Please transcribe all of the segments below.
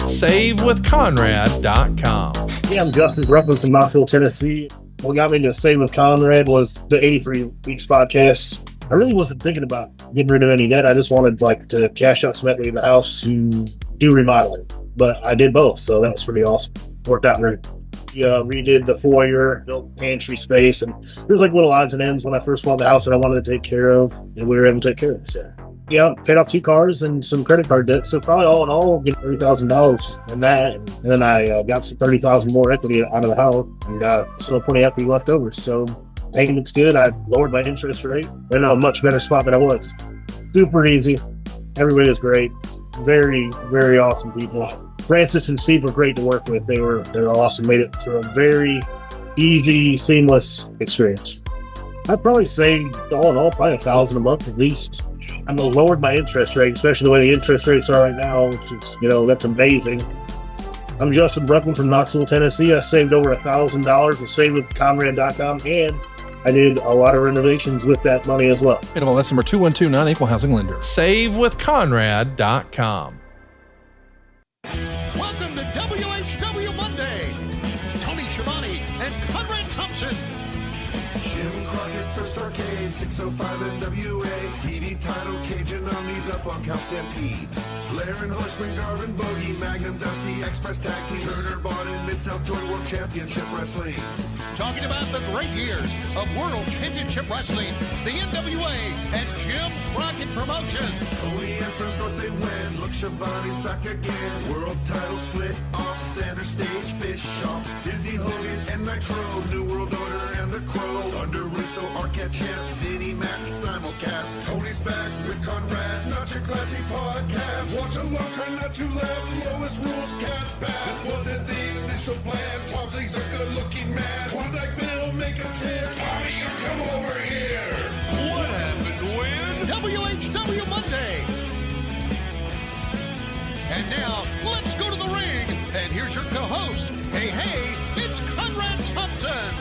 SaveWithConrad.com. Yeah, I'm Justin Ruffin from Knoxville, Tennessee. What got me to Save with Conrad was the 83 Weeks podcast. I really wasn't thinking about getting rid of any debt. I just wanted to cash out some equity in the house to do remodeling. But I did both, so that was pretty awesome. Worked out great. We redid the foyer, built pantry space, and there's little odds and ends when I first bought the house that I wanted to take care of, and we were able to take care of it. So, yeah, paid off 2 cars and some credit card debt. So probably all in all, getting $30,000 in that. And then I got some $30,000 more equity out of the house, and still plenty of equity left over. So payment's good. I lowered my interest rate. I'm in a much better spot than I was. Super easy. Everybody was great. Very, very awesome people. Francis and Steve were great to work with. They were awesome. Made it through a very easy, seamless experience. I'd probably say all in all, probably $1,000 a month at least. I lowered my interest rate, especially the way the interest rates are right now, which is, that's amazing. I'm Justin Bruckman from Knoxville, Tennessee. I saved over $1,000 with SaveWithConrad.com, and I did a lot of renovations with that money as well. NMLS number 2129, Equal Housing Lender. SaveWithConrad.com. Welcome to WHW Monday. Tony Schiavone and Conrad Thompson. Jim Crockett for Starrcade, 605 NWA. TV title, Cajun Omni, the Bunkhouse Stampede. Flair and Horseman, Garvin, Bogey, Magnum, Dusty, Express Tag Team. Turner, Barton, Mid-South Joint World Championship Wrestling. Talking about the great years of World Championship Wrestling, the NWA, and Jim Crockett Promotions. Tony and Friends North, they win. Look, Schiavone's back again. World title split off, center stage, Bischoff. Disney, Hogan, and Nitro. New World Order and the Crow. Thunder, Russo, Arquette, Champ, Vinnie, Mac, simulcast. Tony's back with Conrad, not your classy podcast. Watch along, try not to laugh. Lowest rules can't pass. This wasn't the initial plan. Tom Zigg's a good-looking man. Klondike Bill, make a chair. Tommy, you come over here. What happened when? WHW Monday. And now, let's go to the ring. And here's your co-host. Hey, it's Conrad Thompson.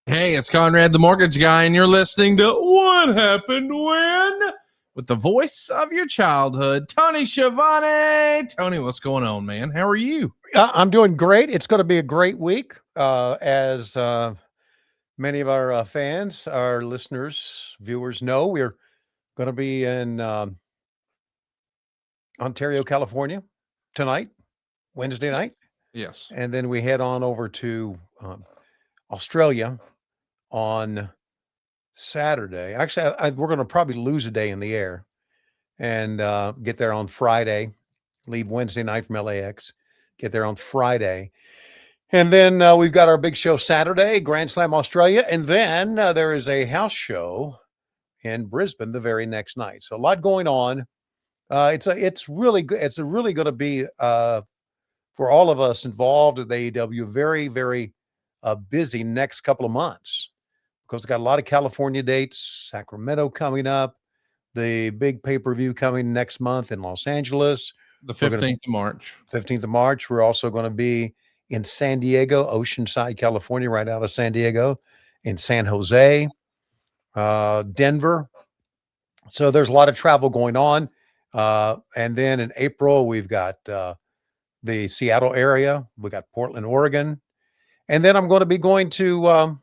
Hey, it's Conrad the Mortgage Guy, and you're listening to What Happened When? With the voice of your childhood, Tony Schiavone. Tony, what's going on, man? How are you? I'm doing great. It's going to be a great week. As many of our fans, our listeners, viewers know, we're going to be in Ontario, California tonight, Wednesday night. Yes. And then we head on over to Australia on Saturday. Actually, we're going to probably lose a day in the air and get there on Friday, leave Wednesday night from LAX, get there on Friday. And then we've got our big show Saturday, Grand Slam Australia. And then there is a house show in Brisbane the very next night. So a lot going on. It's really good. It's really going to be for all of us involved at the AEW, very, very busy next couple of months, because we've got a lot of California dates, Sacramento coming up, the big pay-per-view coming next month in Los Angeles. The 15th of March. 15th of March. We're also going to be in San Diego, Oceanside, California, right out of San Diego, in San Jose, Denver. So there's a lot of travel going on. And then in April, we've got the Seattle area. We got Portland, Oregon. And then I'm going to be going to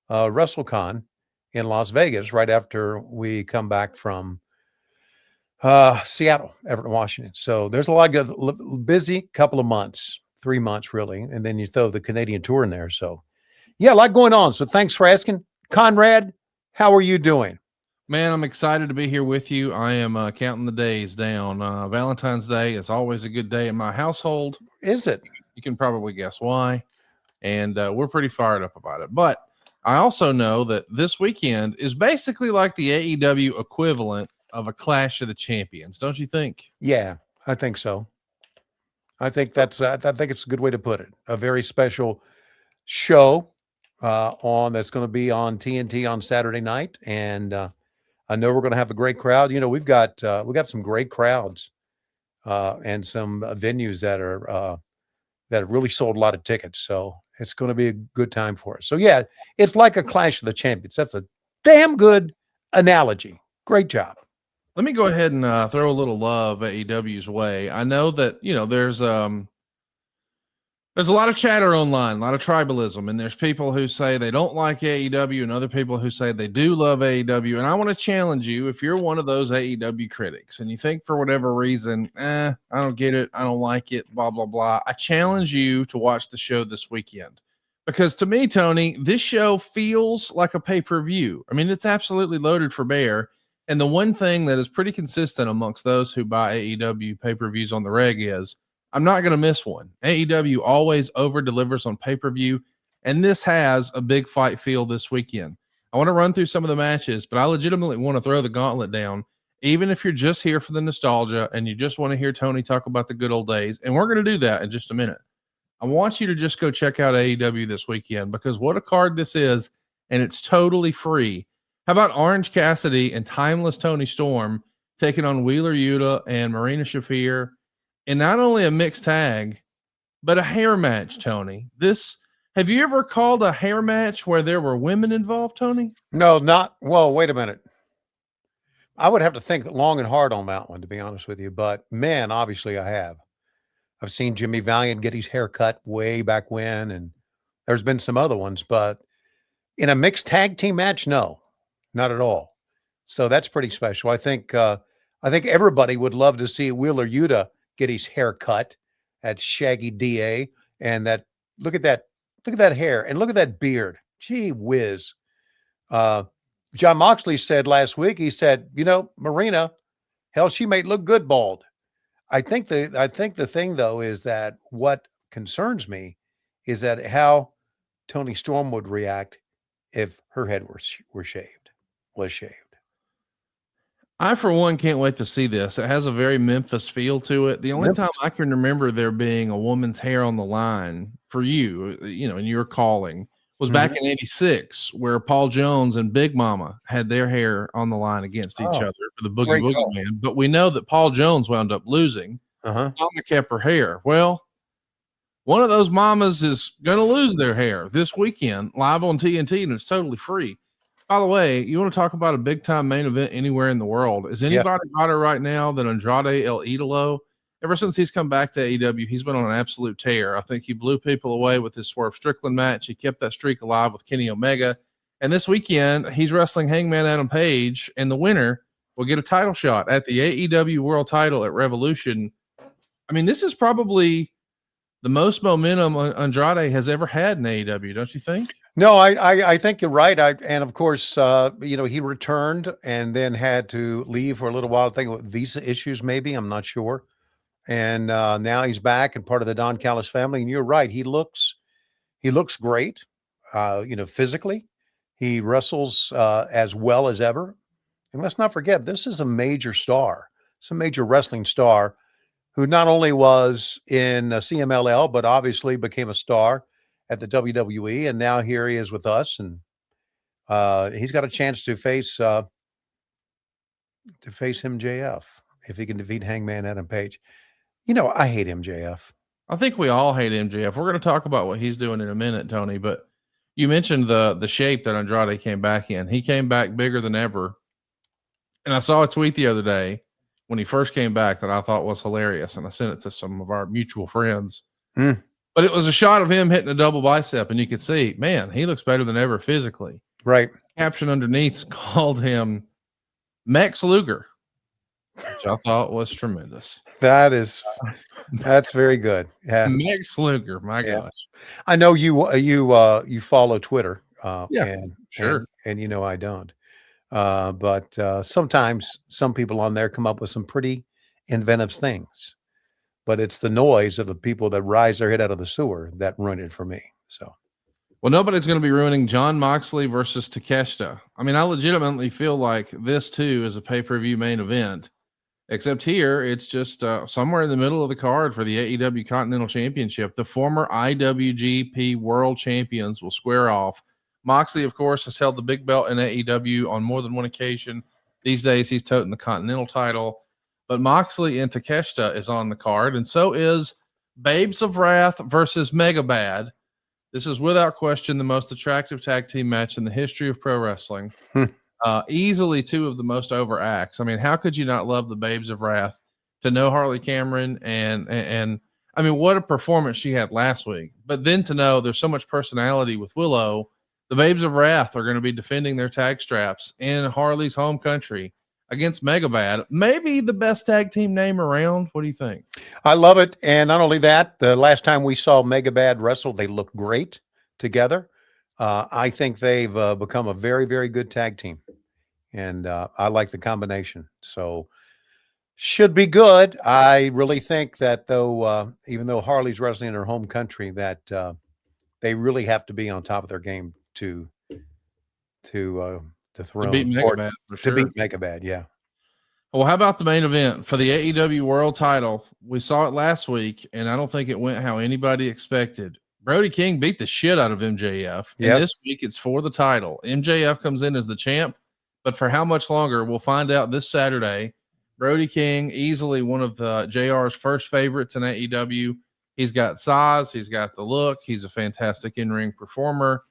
WrestleCon in Las Vegas right after we come back from Seattle, Everett, Washington. So there's a lot of busy couple of months, 3 months really, and then you throw the Canadian tour in there. So yeah, a lot going on. So thanks for asking, Conrad. How are you doing? Man, I'm excited to be here with you. I am counting the days down. Valentine's Day is always a good day in my household. Is it? You can probably guess why. And we're pretty fired up about it. But I also know that this weekend is basically like the AEW equivalent of a Clash of the Champions, don't you think? Yeah, I think so. I think it's a good way to put it. A very special show that's going to be on TNT on Saturday night, and I know we're going to have a great crowd. You know, we've got some great crowds and some venues that really sold a lot of tickets. So it's going to be a good time for us. So yeah, it's like a Clash of the Champions. That's a damn good analogy. Great job. Let me go ahead and throw a little love AEW's way. I know that, there's a lot of chatter online, a lot of tribalism, and there's people who say they don't like AEW and other people who say they do love AEW. And I want to challenge you, if you're one of those AEW critics and you think for whatever reason, I don't get it, I don't like it, blah, blah, blah. I challenge you to watch the show this weekend. Because to me, Tony, this show feels like a pay-per-view. I mean, it's absolutely loaded for bear. And the one thing that is pretty consistent amongst those who buy AEW pay-per-views on the reg is I'm not going to miss one. AEW always over-delivers on pay-per-view, and this has a big fight feel this weekend. I want to run through some of the matches, but I legitimately want to throw the gauntlet down, even if you're just here for the nostalgia and you just want to hear Tony talk about the good old days, and we're going to do that in just a minute. I want you to just go check out AEW this weekend, because what a card this is, and it's totally free. How about Orange Cassidy and Timeless Tony Storm taking on Wheeler Yuta and Marina Shafir in not only a mixed tag, but a hair match, Tony? Have you ever called a hair match where there were women involved, Tony? No, well, wait a minute. I would have to think long and hard on that one, to be honest with you. But man, obviously I have. I've seen Jimmy Valiant get his hair cut way back when, and there's been some other ones, but in a mixed tag team match, no, not at all. So that's pretty special. I think everybody would love to see Wheeler Yuta get his hair cut at Shaggy DA, and look at that hair and look at that beard. Gee whiz. John Moxley said last week, he said, Marina, hell, she may look good bald. I think the thing though is that what concerns me is that how Tony Storm would react if her head was shaved. I, for one, can't wait to see this. It has a very Memphis feel to it. The only time I can remember there being a woman's hair on the line for you, in your calling, was back in '86, where Paul Jones and Big Mama had their hair on the line against each other for the Boogie Woogie Man. But we know that Paul Jones wound up losing. Mama kept her hair. Well, one of those mamas is going to lose their hair this weekend live on TNT, and it's totally free. By the way, you want to talk about a big-time main event anywhere in the world? Is anybody hotter right now than Andrade El Idolo? Ever since he's come back to AEW, he's been on an absolute tear. I think he blew people away with his Swerve Strickland match. He kept that streak alive with Kenny Omega. And this weekend, he's wrestling Hangman Adam Page, and the winner will get a title shot at the AEW World title at Revolution. I mean, this is probably the most momentum Andrade has ever had in AEW, don't you think? No, I think you're right. And of course, he returned and then had to leave for a little while. I think with visa issues, maybe, I'm not sure. And now he's back and part of the Don Callis family. And you're right. He looks great. Physically, he wrestles as well as ever. And let's not forget, this is a major star. It's a major wrestling star who not only was in CMLL, but obviously became a star at the WWE, and now here he is with us, and he's got a chance to face MJF if he can defeat Hangman Adam Page. I hate MJF. I think we all hate MJF. We're going to talk about what he's doing in a minute, Tony, but you mentioned the shape that Andrade came back in. He came back bigger than ever, and I saw a tweet the other day when he first came back that I thought was hilarious, and I sent it to some of our mutual friends. But it was a shot of him hitting a double bicep, and you could see, man, he looks better than ever physically. Right. Caption underneath called him Max Luger, which I thought was tremendous. That's very good. Yeah. Max Luger, my gosh. I know you follow Twitter. And sure. And I don't. But sometimes some people on there come up with some pretty inventive things. But it's the noise of the people that rise their head out of the sewer that ruined it for me. So, well, nobody's going to be ruining John Moxley versus Takeshita. I mean, I legitimately feel like this too is a pay-per-view main event, except here it's just somewhere in the middle of the card for the AEW Continental Championship. The former IWGP World Champions will square off. Moxley, of course, has held the big belt in AEW on more than one occasion. These days, he's toting the Continental title. But Moxley and Takeshita is on the card, and so is Babes of Wrath versus Mega Bad. This is without question the most attractive tag team match in the history of pro wrestling. Easily two of the most over acts. I mean, how could you not love the Babes of Wrath? To know Harley Cameron and I mean, what a performance she had last week. But then to know there's so much personality with Willow, the Babes of Wrath are going to be defending their tag straps in Harley's home country against Megabad. Maybe the best tag team name around. What do you think? I love it. And not only that, the last time we saw Megabad wrestle, they looked great together. I think they've become a very, very good tag team. And I like the combination. So should be good. I really think that though, even though Harley's wrestling in her home country, that they really have to be on top of their game to To beat Megabad, for sure. To beat Megabad, yeah. Well, how about the main event for the AEW World Title? We saw it last week, and I don't think it went how anybody expected. Brody King beat the shit out of MJF, and this week it's for the title. MJF comes in as the champ, but for how much longer? We'll find out this Saturday. Brody King, easily one of the JR's first favorites in AEW. He's got size, he's got the look, he's a fantastic in-ring performer.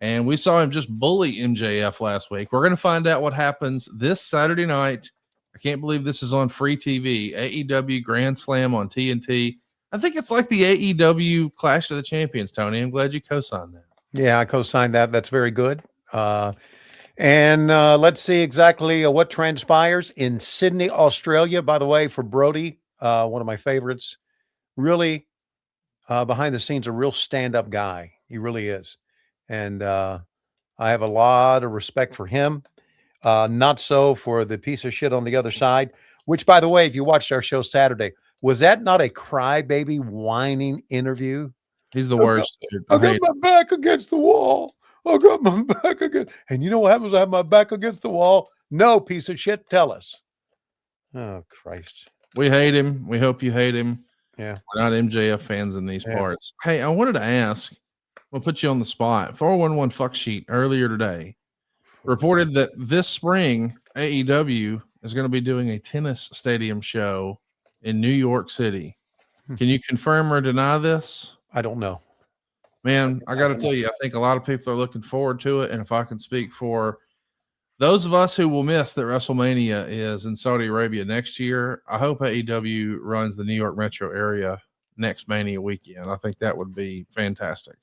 And we saw him just bully MJF last week. We're going to find out what happens this Saturday night. I can't believe this is on free TV. AEW Grand Slam on TNT. I think it's like the AEW Clash of the Champions, Tony. I'm glad you co-signed that. Yeah, I co-signed that. That's very good. And let's see exactly what transpires in Sydney, Australia. By the way, for Brody, one of my favorites. Really, behind the scenes, a real stand-up guy. He really is. And I have a lot of respect for him. Not so for the piece of shit on the other side, which, by the way, if you watched our show Saturday, was that not a crybaby whining interview? He's the worst. I got my back against the wall. I got my back against. And you know what happens when I have my back against the wall? No, piece of shit. Tell us. Oh, Christ. We hate him. We hope you hate him. Yeah. We're not MJF fans in these parts. Hey, I wanted to ask, we'll put you on the spot. 411 Fuck Sheet earlier today reported that this spring AEW is going to be doing a tennis stadium show in New York City. Can you confirm or deny this? I don't know. Man, I got to tell you, I think a lot of people are looking forward to it. And if I can speak for those of us who will miss that WrestleMania is in Saudi Arabia next year, I hope AEW runs the New York metro area next Mania weekend. I think that would be fantastic.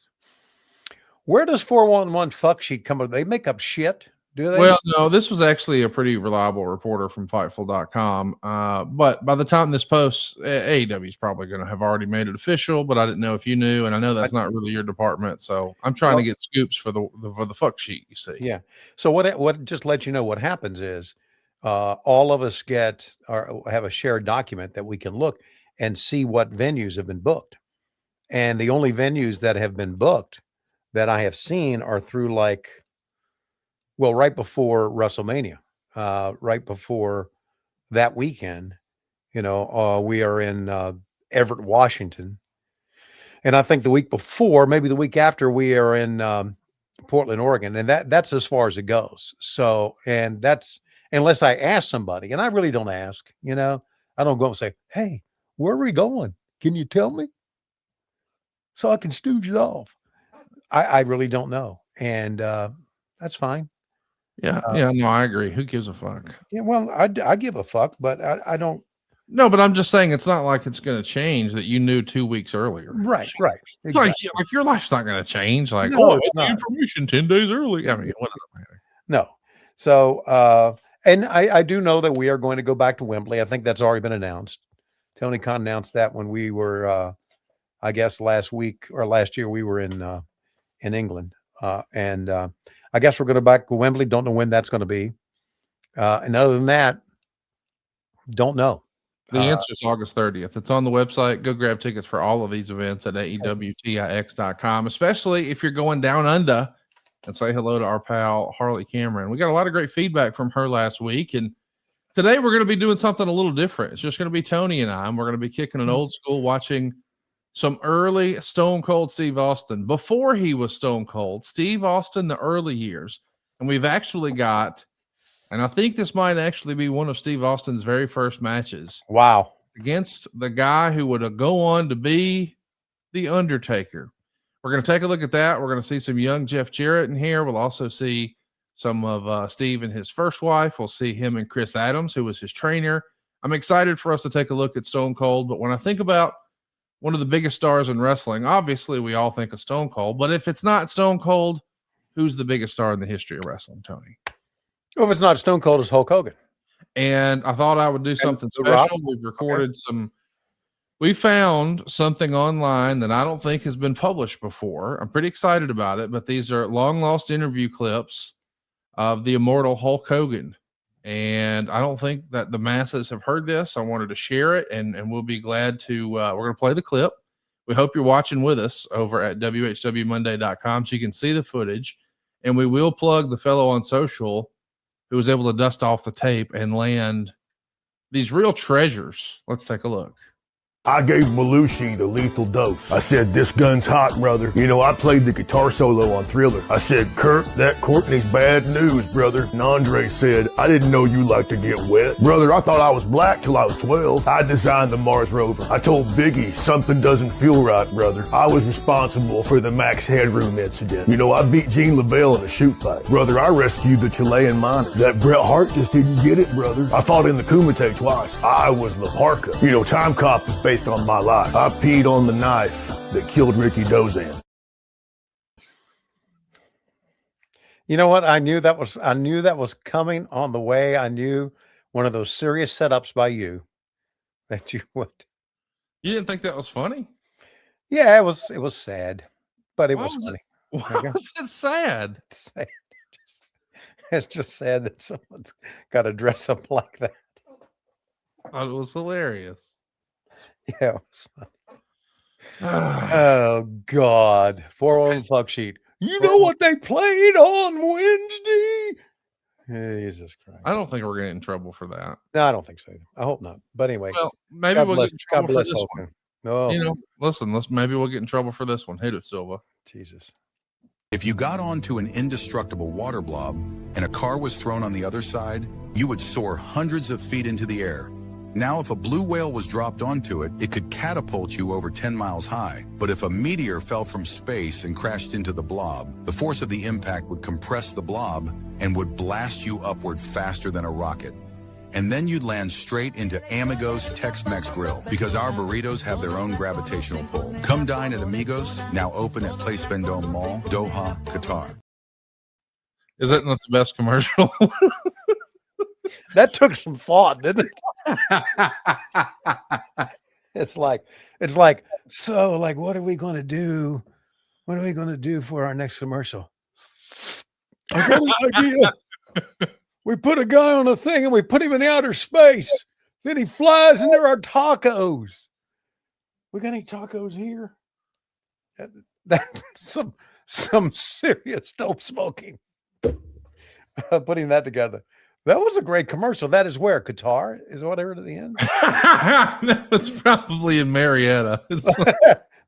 Where does 411 Fuck Sheet come from? They make up shit, do they? Well, no, this was actually a pretty reliable reporter from Fightful.com. But by the time this posts, AEW is probably going to have already made it official, but I didn't know if you knew, and I know that's not really your department, so I'm trying to get scoops for the Fuck Sheet, you see. Yeah. So what just let you know what happens is all of us get or have a shared document that we can look and see what venues have been booked. And the only venues that have been booked that I have seen are through right before WrestleMania, right before that weekend, we are in Everett, Washington. And I think the week before, maybe the week after, we are in Portland, Oregon. And that's as far as it goes. So, and that's, unless I ask somebody, and I really don't ask, I don't go and say, hey, where are we going? Can you tell me? So I can stooge it off. I really don't know. And that's fine. Yeah. No, I agree. Who gives a fuck? Yeah. Well, I give a fuck, but I don't. No, but I'm just saying it's not like it's going to change that you knew 2 weeks earlier. Right. Exactly. Like your life's not going to change. Like, it's not. Information 10 days early. I mean, what does it matter? No. So, and I do know that we are going to go back to Wembley. I think that's already been announced. Tony Khan announced that when we were, I guess last year we were in England. And I guess we're going to back to Wembley. Don't know when that's going to be. And other than that, don't know. The answer is August 30th. It's on the website. Go grab tickets for all of these events at AEWTIX.com, especially if you're going down under, and say hello to our pal Harley Cameron. We got a lot of great feedback from her last week. And today we're going to be doing something a little different. It's just going to be Tony and I, and we're going to be kicking an old school, watching some early Stone Cold Steve Austin. Before he was Stone Cold, Steve Austin, the early years. And we've actually got, and I think this might actually be one of Steve Austin's very first matches. Wow. Against the guy who would go on to be the Undertaker. We're going to take a look at that. We're going to see some young Jeff Jarrett in here. We'll also see some of Steve and his first wife. We'll see him and Chris Adams, who was his trainer. I'm excited for us to take a look at Stone Cold. But when I think about one of the biggest stars in wrestling, obviously we all think of Stone Cold. But if it's not Stone Cold, who's the biggest star in the history of wrestling, Tony? Well, if it's not Stone Cold, it's Hulk Hogan. And I thought I would do something special. We've recorded we found something online that I don't think has been published before. I'm pretty excited about it, but these are long lost interview clips of the immortal Hulk Hogan. And I don't think that the masses have heard this. I wanted to share it, and we'll be glad to, we're going to play the clip. We hope you're watching with us over at WHWMonday.com so you can see the footage. And we will plug the fellow on social who was able to dust off the tape and land these real treasures. Let's take a look. I gave Belushi the lethal dose. I said, this gun's hot, brother. You know, I played the guitar solo on Thriller. I said, Kurt, that Courtney's bad news, brother. And Andre said, I didn't know you like to get wet. Brother, I thought I was black till I was 12. I designed the Mars rover. I told Biggie, something doesn't feel right, brother. I was responsible for the Max Headroom incident. You know, I beat Gene LaBelle in a shoot fight. Brother, I rescued the Chilean miner. That Bret Hart just didn't get it, brother. I fought in the Kumite twice. I was La Parka. You know, Time Cop is based on my life. I peed on the knife that killed Ricky Dozan. You know what? I knew that was coming on the way. I knew one of those serious setups by you that you would. You didn't think that was funny? Yeah, it was sad, but it was funny. Why was it sad? It's just sad that someone's got to dress up like that. It was hilarious. Yeah, it was funny. Oh God. 401 fuck sheet. You know what they played on Wednesday? Jesus Christ. I don't think we're getting in trouble for that. No, I don't think so either. I hope not. But anyway. Well, maybe we'll get in trouble for this Hogan. one. No. You know, listen, maybe we'll get in trouble for this one. Hit it, Silva. Jesus. If you got onto an indestructible water blob and a car was thrown on the other side, you would soar hundreds of feet into the air. Now, if a blue whale was dropped onto it, it could catapult you over 10 miles high. But if a meteor fell from space and crashed into the blob, the force of the impact would compress the blob and would blast you upward faster than a rocket. And then you'd land straight into Amigos Tex-Mex Grill, because our burritos have their own gravitational pull. Come dine at Amigos, now open at Place Vendôme Mall, Doha, Qatar. Is that not the best commercial? That took some thought, didn't it? It's like, so like, what are we going to do? What are we going to do for our next commercial? I got an idea. We put a guy on a thing and we put him in outer space. Then he flies into our tacos. We got any tacos here? That's some serious dope smoking. Putting that together. That was a great commercial. That is where? Qatar is what I heard at the end. No, it's probably in Marietta.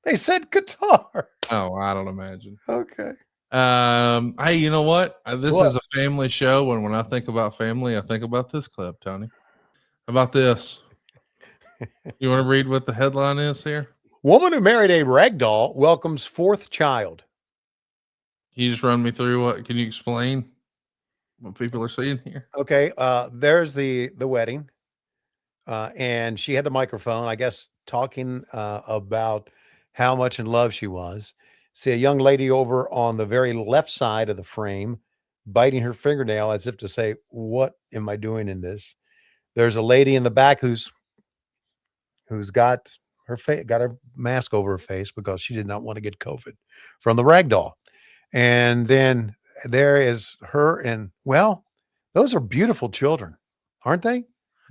They said Qatar. Oh, I don't imagine. Okay. Hey, you know what? This is a family show, and when I think about family, I think about this clip, Tony. How about this? You want to read what the headline is here? Woman who married a ragdoll welcomes fourth child. Can you just run me through what? Can you explain what people are seeing here? Okay. There's the wedding. And she had the microphone, I guess, talking about how much in love she was. See a young lady over on the very left side of the frame, biting her fingernail as if to say, what am I doing in this? There's a lady in the back who's got her mask over her face because she did not want to get COVID from the ragdoll. And then there is her, and well, those are beautiful children, aren't they?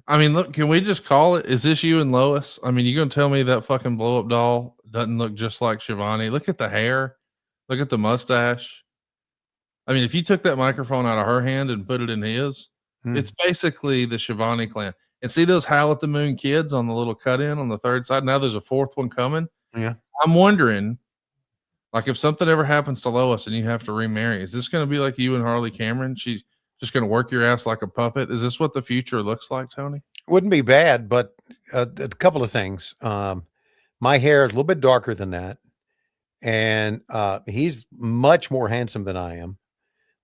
I mean, look, can we just call it? Is this you and Lois? I mean, you gonna tell me that fucking blow up doll doesn't look just like Schiavone? Look at the hair, look at the mustache. I mean, if you took that microphone out of her hand and put it in his, it's basically the Schiavone clan. And see those Howl at the Moon kids on the little cut in on the third side? Now there's a fourth one coming. Yeah. I'm wondering, like, if something ever happens to Lois and you have to remarry, is this going to be like you and Harley Cameron? She's just going to work your ass like a puppet. Is this what the future looks like, Tony? Wouldn't be bad, but a couple of things. My hair is a little bit darker than that. And he's much more handsome than I am.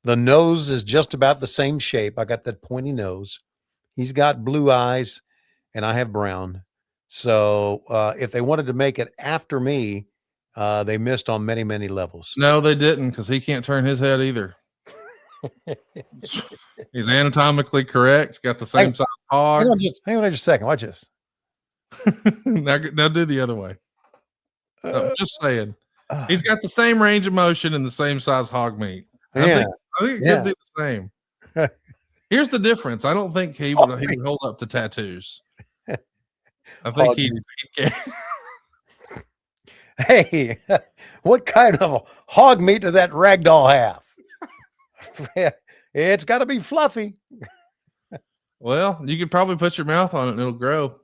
The nose is just about the same shape. I got that pointy nose. He's got blue eyes, and I have brown. So if they wanted to make it after me, they missed on many, many levels. No, they didn't, because he can't turn his head either. He's anatomically correct. Got the same size hog. Hang on just a second. Watch this. now do the other way. I'm just saying. He's got the same range of motion and the same size hog meat. I think it could be the same. Here's the difference. I don't think he would hold up to tattoos. I think he'd Hey, what kind of hog meat does that ragdoll have? It's got to be fluffy. Well, you could probably put your mouth on it and it'll grow.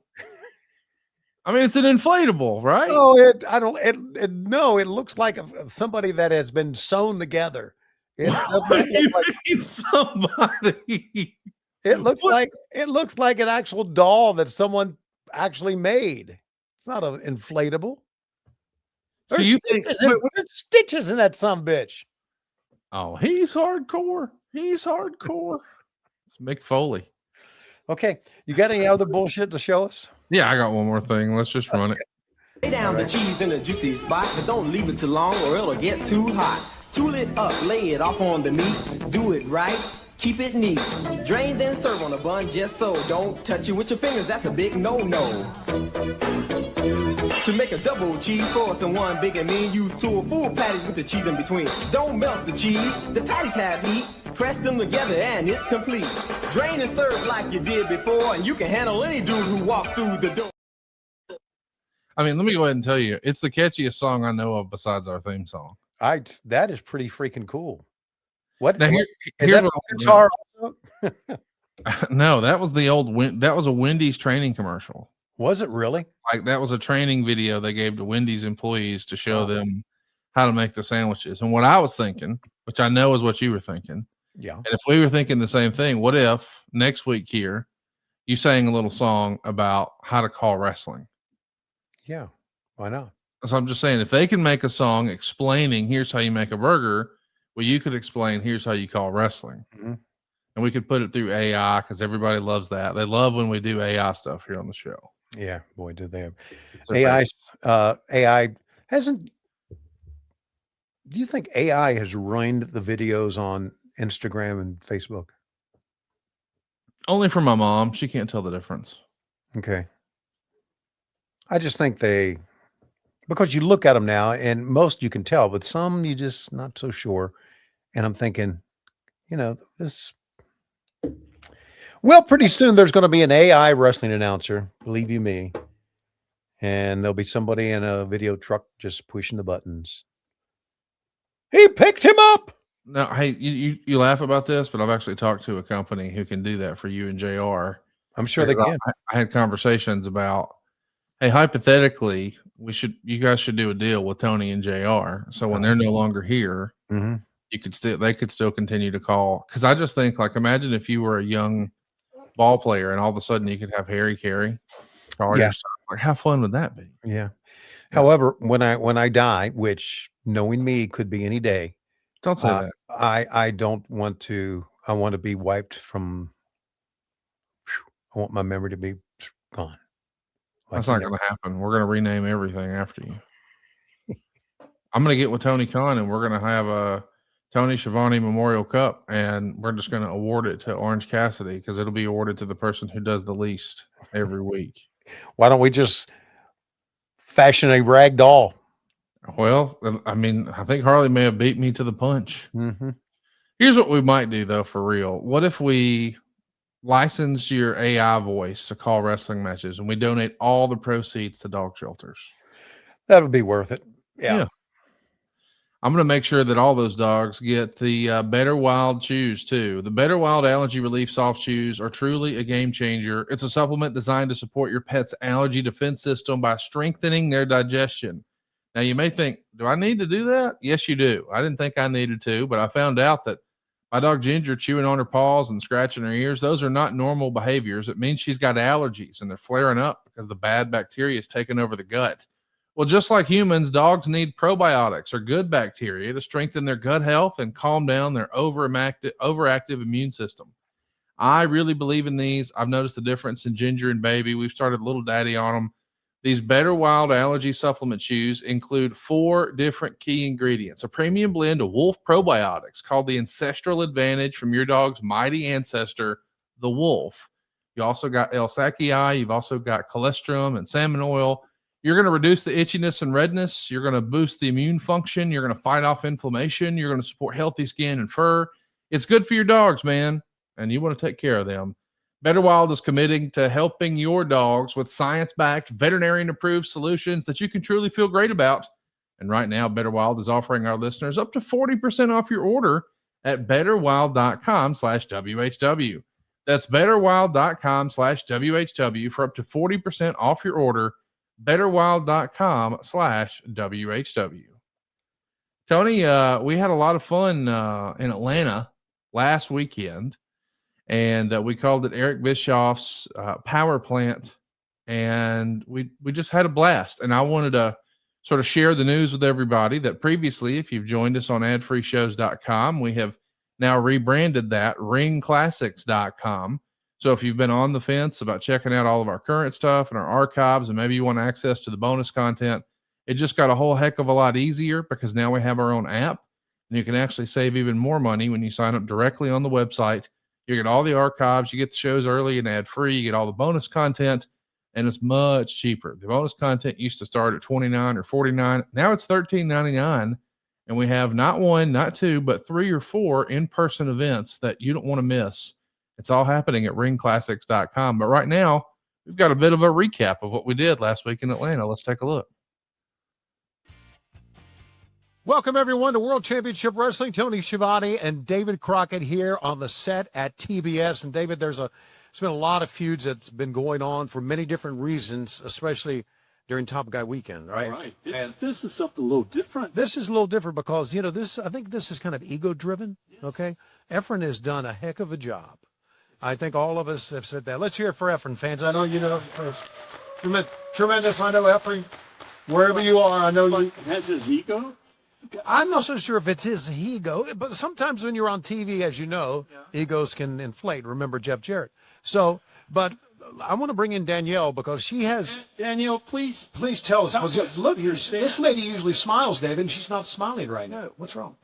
I mean, it's an inflatable, right? No, it looks like somebody that has been sewn together. It somebody. It looks like an actual doll that someone actually made. It's not an inflatable. So you think there's stitches in that son of a bitch? Oh, he's hardcore. He's hardcore. It's Mick Foley. Okay, you got any other bullshit to show us? Yeah, I got one more thing. Let's just run it. Lay down the cheese in a juicy spot, but don't leave it too long or it'll get too hot. Tool it up, lay it off on the meat. Do it right, keep it neat. Drain then serve on a bun just so. Don't touch it with your fingers, that's a big no-no. To make a double cheese for someone big and mean, use two full patties with the cheese in between. Don't melt the cheese, the patties have heat. Press them together and it's complete. Drain and serve like you did before, and you can handle any dude who walks through the door. I mean, let me go ahead and tell you, it's the catchiest song I know of besides our theme song. That is pretty freaking cool. What? Now, here's what guitar also? No, that was the old that was a Wendy's training commercial. Was it really? Like, that was a training video they gave to Wendy's employees to show them how to make the sandwiches. And what I was thinking, which I know is what you were thinking. Yeah. And if we were thinking the same thing, what if next week here you sang a little song about how to call wrestling? Yeah. Why not? So I'm just saying, if they can make a song explaining here's how you make a burger, well, you could explain here's how you call wrestling. Mm-hmm. And we could put it through AI, because everybody loves that. They love when we do AI stuff here on the show. Yeah, boy, did they have AI. AI hasn't. Do you think AI has ruined the videos on Instagram and Facebook? Only for my mom. She can't tell the difference. Okay. I just think because you look at them now, and most you can tell, but some you just not so sure. And I'm thinking, well, pretty soon there's going to be an AI wrestling announcer, believe you me. And there'll be somebody in a video truck just pushing the buttons. He picked him up. No, hey, you laugh about this, but I've actually talked to a company who can do that for you and JR. I'm sure they can. I had conversations about, hey, hypothetically, you guys should do a deal with Tony and JR. So when they're no longer here, mm-hmm. they could still continue to call. Because I just think, like, imagine if you were a young ball player and all of a sudden you could have Harry Carey. Like, how fun would that be? Yeah. However, when I die, which knowing me could be any day, don't say that. I don't want to. I want to be wiped from. I want my memory to be gone. That's not going to happen. We're going to rename everything after you. I'm going to get with Tony Khan, and we're going to have a Tony Schiavone Memorial Cup, and we're just going to award it to Orange Cassidy, because it'll be awarded to the person who does the least every week. Why don't we just fashion a rag doll? Well, I mean, I think Harley may have beat me to the punch. Mm-hmm. Here's what we might do, though, for real. What if we licensed your AI voice to call wrestling matches, and we donate all the proceeds to dog shelters? That would be worth it. Yeah. I'm going to make sure that all those dogs get the Better Wild chews too. The Better Wild Allergy Relief Soft Chews are truly a game changer. It's a supplement designed to support your pet's allergy defense system by strengthening their digestion. Now, you may think, do I need to do that? Yes, you do. I didn't think I needed to, but I found out that my dog Ginger chewing on her paws and scratching her ears, those are not normal behaviors. It means she's got allergies, and they're flaring up because the bad bacteria is taking over the gut. Well, just like humans, dogs need probiotics or good bacteria to strengthen their gut health and calm down their overactive immune system. I really believe in these. I've noticed the difference in Ginger and Baby. We've started Little Daddy on them. These Better Wild allergy supplement chews include 4 different key ingredients: a premium blend of wolf probiotics called the Ancestral Advantage from your dog's mighty ancestor, the wolf. You also got L-Sacii. You've also got colostrum and salmon oil. You're going to reduce the itchiness and redness. You're going to boost the immune function. You're going to fight off inflammation. You're going to support healthy skin and fur. It's good for your dogs, man, and you want to take care of them. Better Wild is committing to helping your dogs with science-backed, veterinarian-approved solutions that you can truly feel great about. And right now, Better Wild is offering our listeners up to 40% off your order at betterwild.com/WHW. That's betterwild.com/WHW for up to 40% off your order. betterwild.com/WHW. Tony, we had a lot of fun in Atlanta last weekend, and we called it Eric Bischoff's Power Plant, and we just had a blast. And I wanted to sort of share the news with everybody that previously, if you've joined us on adfreeshows.com, we have now rebranded that ringclassics.com. So if you've been on the fence about checking out all of our current stuff and our archives, and maybe you want access to the bonus content, it just got a whole heck of a lot easier because now we have our own app, and you can actually save even more money when you sign up directly on the website. You get all the archives, you get the shows early and ad free, you get all the bonus content, and it's much cheaper. The bonus content used to start at $29 or $49. Now it's $13.99, and we have not 1, not 2, but 3 or 4 in-person events that you don't want to miss. It's all happening at ringclassics.com. But right now, we've got a bit of a recap of what we did last week in Atlanta. Let's take a look. Welcome, everyone, to World Championship Wrestling. Tony Schiavone and David Crockett here on the set at TBS. And, David, there's been a lot of feuds that's been going on for many different reasons, especially during Top Guy weekend, right? Right. This is something a little different. This is a little different because, I think this is kind of ego-driven, okay? Efren has done a heck of a job. I think all of us have said that. Let's hear it for Efren fans. I know you know first. Tremendous. I know Efren. Wherever you are, I know you. Has his ego? I'm not so sure if it's his ego, but sometimes when you're on TV, as you know, egos can inflate. Remember Jeff Jarrett. So, but I want to bring in Danielle because she has. Danielle, please tell us. Look, this lady usually smiles, David, and she's not smiling right now. What's wrong?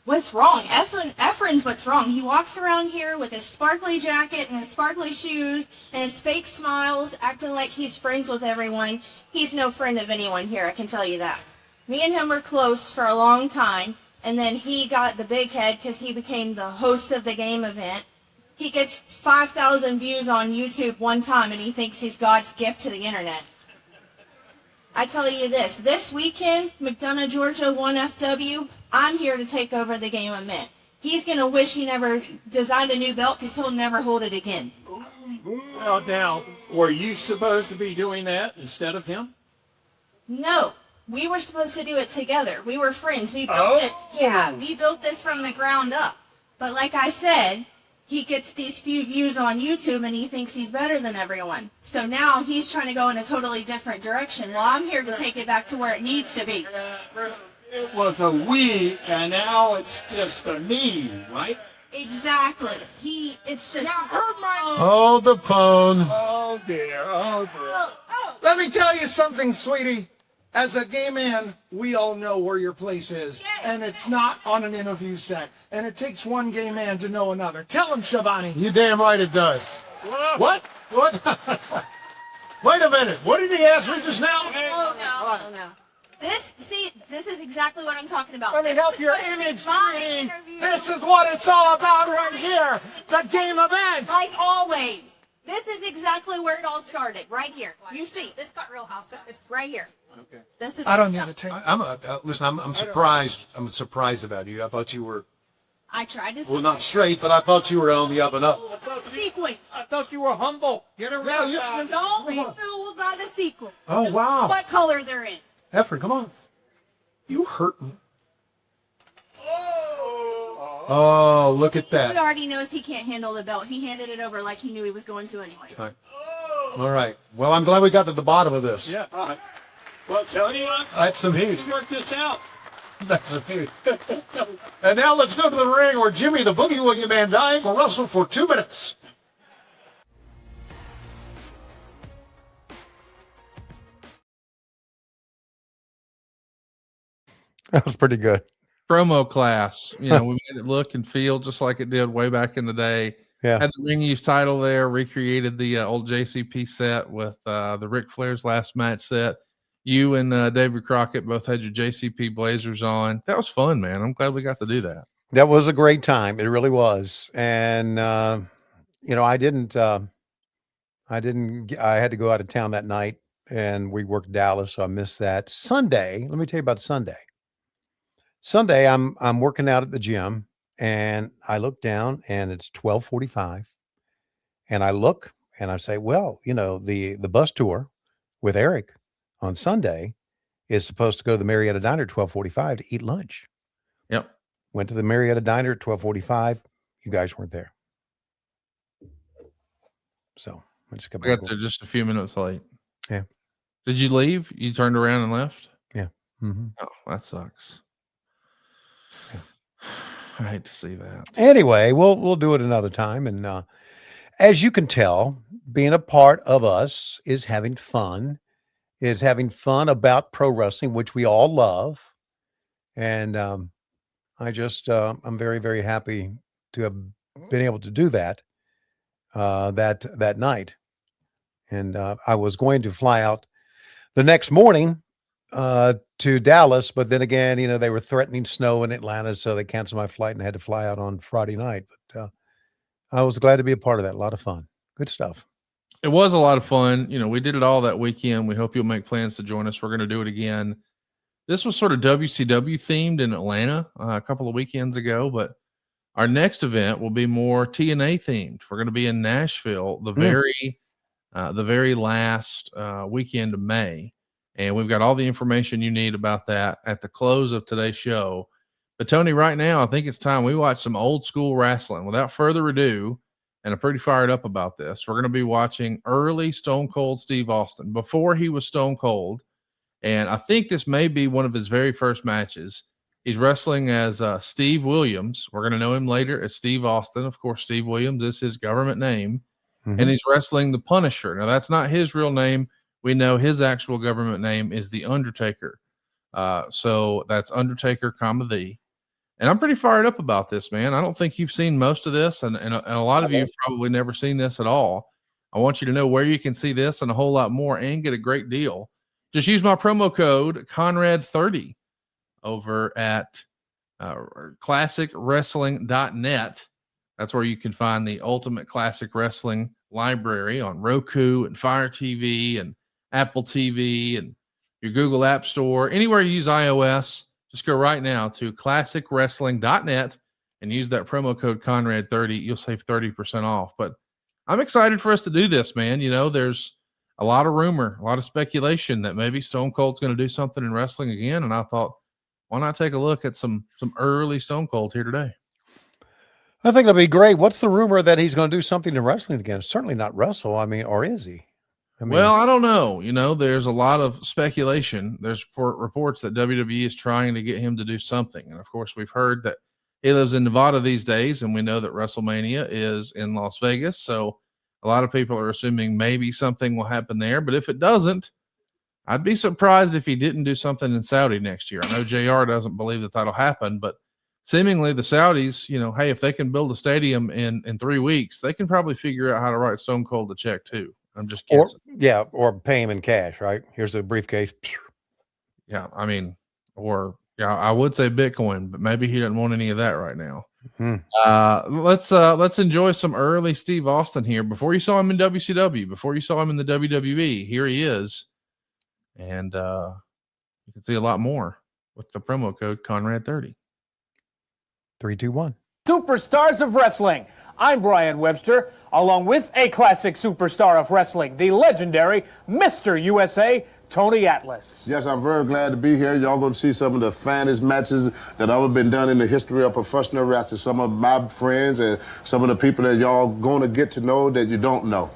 What's wrong? Efren's what's wrong. He walks around here with his sparkly jacket and his sparkly shoes and his fake smiles, acting like he's friends with everyone. He's no friend of anyone here, I can tell you that. Me and him were close for a long time, and then he got the big head because he became the host of the game event. He gets 5,000 views on YouTube one time, and he thinks he's God's gift to the internet. I tell you this weekend, McDonough, Georgia, 1FW, I'm here to take over the game event. He's going to wish he never designed a new belt because he'll never hold it again. Well, now, were you supposed to be doing that instead of him? No. We were supposed to do it together. We were friends. We built it. Yeah, we built this from the ground up. But like I said, he gets these few views on YouTube and he thinks he's better than everyone. So now he's trying to go in a totally different direction. Well, I'm here to take it back to where it needs to be. It was a we, and now it's just a me, right? Exactly. It's just. Hold the phone. Oh, dear. Let me tell you something, sweetie. As a gay man, we all know where your place is, and it's not on an interview set. And it takes one gay man to know another. Tell him, Schiavone. You damn right it does. What? Wait a minute. What did he ask me just now? Oh, no. This is exactly what I'm talking about. Let me help your image, sweetie. This is what it's all about right here. The game event. Like always. This is exactly where it all started, right here. You see. This got real hostile. It's right here. Okay. This is I don't need to take. I'm surprised. I'm surprised about you. I thought you were. I tried to. Well, not straight, but I thought you were on the up and up. I thought you were humble. Get around. Don't be fooled by the sequel. Oh, wow. What color they're in. Efren, come on. You hurt me. Oh, look at He that. already knows he can't handle the belt. He handed it over like he knew he was going to anyway. All right. Well, I'm glad we got to the bottom of this. Yeah. All right. Well, Tony, That's some heat. work this out. That's some heat. And now let's go to the ring where Jimmy the Boogie Woogie Man Dying will wrestle for 2 minutes. That was pretty good. Promo class, we made it look and feel just like it did way back in the day. Yeah. Had the ring use title there, recreated the old JCP set with the Ric Flair's last match set. You and David Crockett both had your JCP blazers on. That was fun, man. I'm glad we got to do that. That was a great time. It really was. And, I had to go out of town that night and we worked Dallas. So I missed that. Sunday, let me tell you about Sunday. Sunday, I'm working out at the gym and I look down and it's 12:45 and I look and I say, well, the bus tour with Eric on Sunday is supposed to go to the Marietta Diner at 12:45 to eat lunch. Yep. Went to the Marietta Diner at 12:45. You guys weren't there. So I just I got there just a few minutes late. Yeah. Did you leave? You turned around and left? Yeah. Mm-hmm. Oh, that sucks. I hate to see that. Anyway, we'll do it another time. And as you can tell, being a part of us is having fun about pro wrestling, which we all love. And I'm very, very happy to have been able to do that that night. And I was going to fly out the next morning to Dallas, but then again, they were threatening snow in Atlanta, so they canceled my flight and I had to fly out on Friday night. But I was glad to be a part of that. A lot of fun. Good stuff. It was a lot of fun. We did it all that weekend. We hope you'll make plans to join us. We're going to do it again. This was sort of WCW themed in Atlanta a couple of weekends ago, but our next event will be more TNA themed. We're going to be in Nashville the very last weekend of May. And we've got all the information you need about that at the close of today's show. But Tony, right now, I think it's time we watch some old school wrestling. Without further ado, and I'm pretty fired up about this, we're going to be watching early Stone Cold Steve Austin before he was Stone Cold. And I think this may be one of his very first matches. He's wrestling as Steve Williams. We're going to know him later as Steve Austin. Of course, Steve Williams is his government name. Mm-hmm. And he's wrestling the Punisher. Now, that's not his real name. We know his actual government name is the Undertaker. So that's Undertaker, the. And I'm pretty fired up about this, man. I don't think you've seen most of this, and a lot of you have probably never seen this at all. I want you to know where you can see this and a whole lot more and get a great deal. Just use my promo code Conrad30 over at classicwrestling.net. That's where you can find the Ultimate Classic Wrestling library on Roku and Fire TV and Apple TV and your Google App Store. Anywhere you use iOS, just go right now to classicwrestling.net and use that promo code Conrad30. You'll save 30% off. But I'm excited for us to do this, man. There's a lot of rumor, a lot of speculation that maybe Stone Cold's going to do something in wrestling again. And I thought, why not take a look at some early Stone Cold here today? I think it'll be great. What's the rumor that he's going to do something in wrestling again? Certainly not wrestle. Or is he? Well, I don't know. There's a lot of speculation. There's reports that WWE is trying to get him to do something. And of course, we've heard that he lives in Nevada these days, and we know that WrestleMania is in Las Vegas. So a lot of people are assuming maybe something will happen there. But if it doesn't, I'd be surprised if he didn't do something in Saudi next year. I know JR doesn't believe that that'll happen, but seemingly the Saudis, hey, if they can build a stadium in 3 weeks, they can probably figure out how to write Stone Cold a check too. I'm just guessing. Or pay him in cash, right? Here's a briefcase. Yeah, I would say Bitcoin, but maybe he doesn't want any of that right now. Mm-hmm. Let's enjoy some early Steve Austin here. Before you saw him in WCW, before you saw him in the WWE, here he is. And you can see a lot more with the promo code Conrad30. 3, 2, 1. Superstars of Wrestling. I'm Brian Webster, along with a classic superstar of wrestling, the legendary Mr. USA, Tony Atlas. Yes, I'm very glad to be here. Y'all going to see some of the finest matches that ever been done in the history of professional wrestling. Some of my friends and some of the people that y'all going to get to know that you don't know.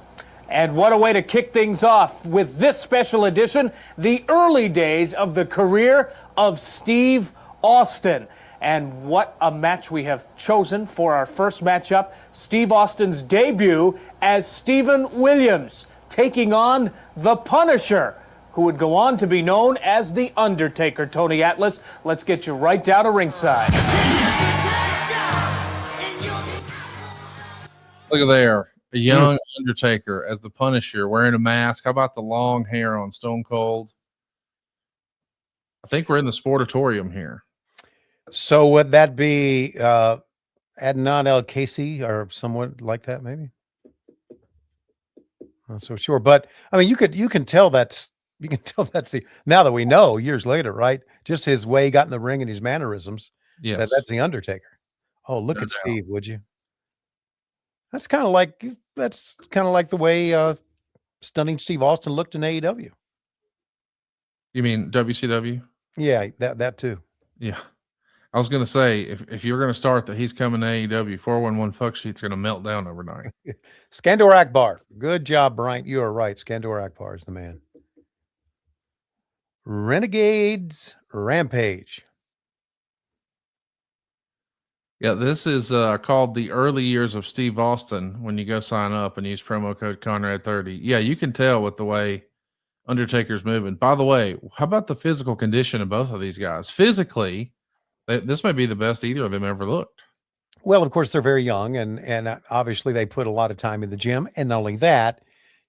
And what a way to kick things off with this special edition, the early days of the career of Steve Austin. And what a match we have chosen for our first matchup. Steve Austin's debut as Stephen Williams, taking on the Punisher, who would go on to be known as the Undertaker. Tony Atlas, let's get you right down to ringside. Look at there. A young Undertaker as the Punisher, wearing a mask. How about the long hair on Stone Cold? I think we're in the Sportatorium here. So would that be Adnan El Casey or someone like that, maybe? Not so sure, but I mean, you can tell that's the, now that we know years later, right? Just his way he got in the ring and his mannerisms. Yes, That's the Undertaker. Oh, look No at doubt. Steve, would you? That's kind of like the way Stunning Steve Austin looked in AEW. You mean WCW? Yeah, that too. Yeah. I was going to say, if you're going to start that he's coming to AEW, 411 fuck sheet's going to melt down overnight. Skandor Akbar. Good job, Bryant. You are right. Skandor Akbar is the man. Renegades Rampage. Yeah, this is called the early years of Steve Austin. When you go sign up and use promo code Conrad30, yeah, you can tell with the way Undertaker's moving. By the way, how about the physical condition of both of these guys? Physically, this may be the best either of them ever looked. Well, of course, they're very young, and obviously they put a lot of time in the gym. And not only that,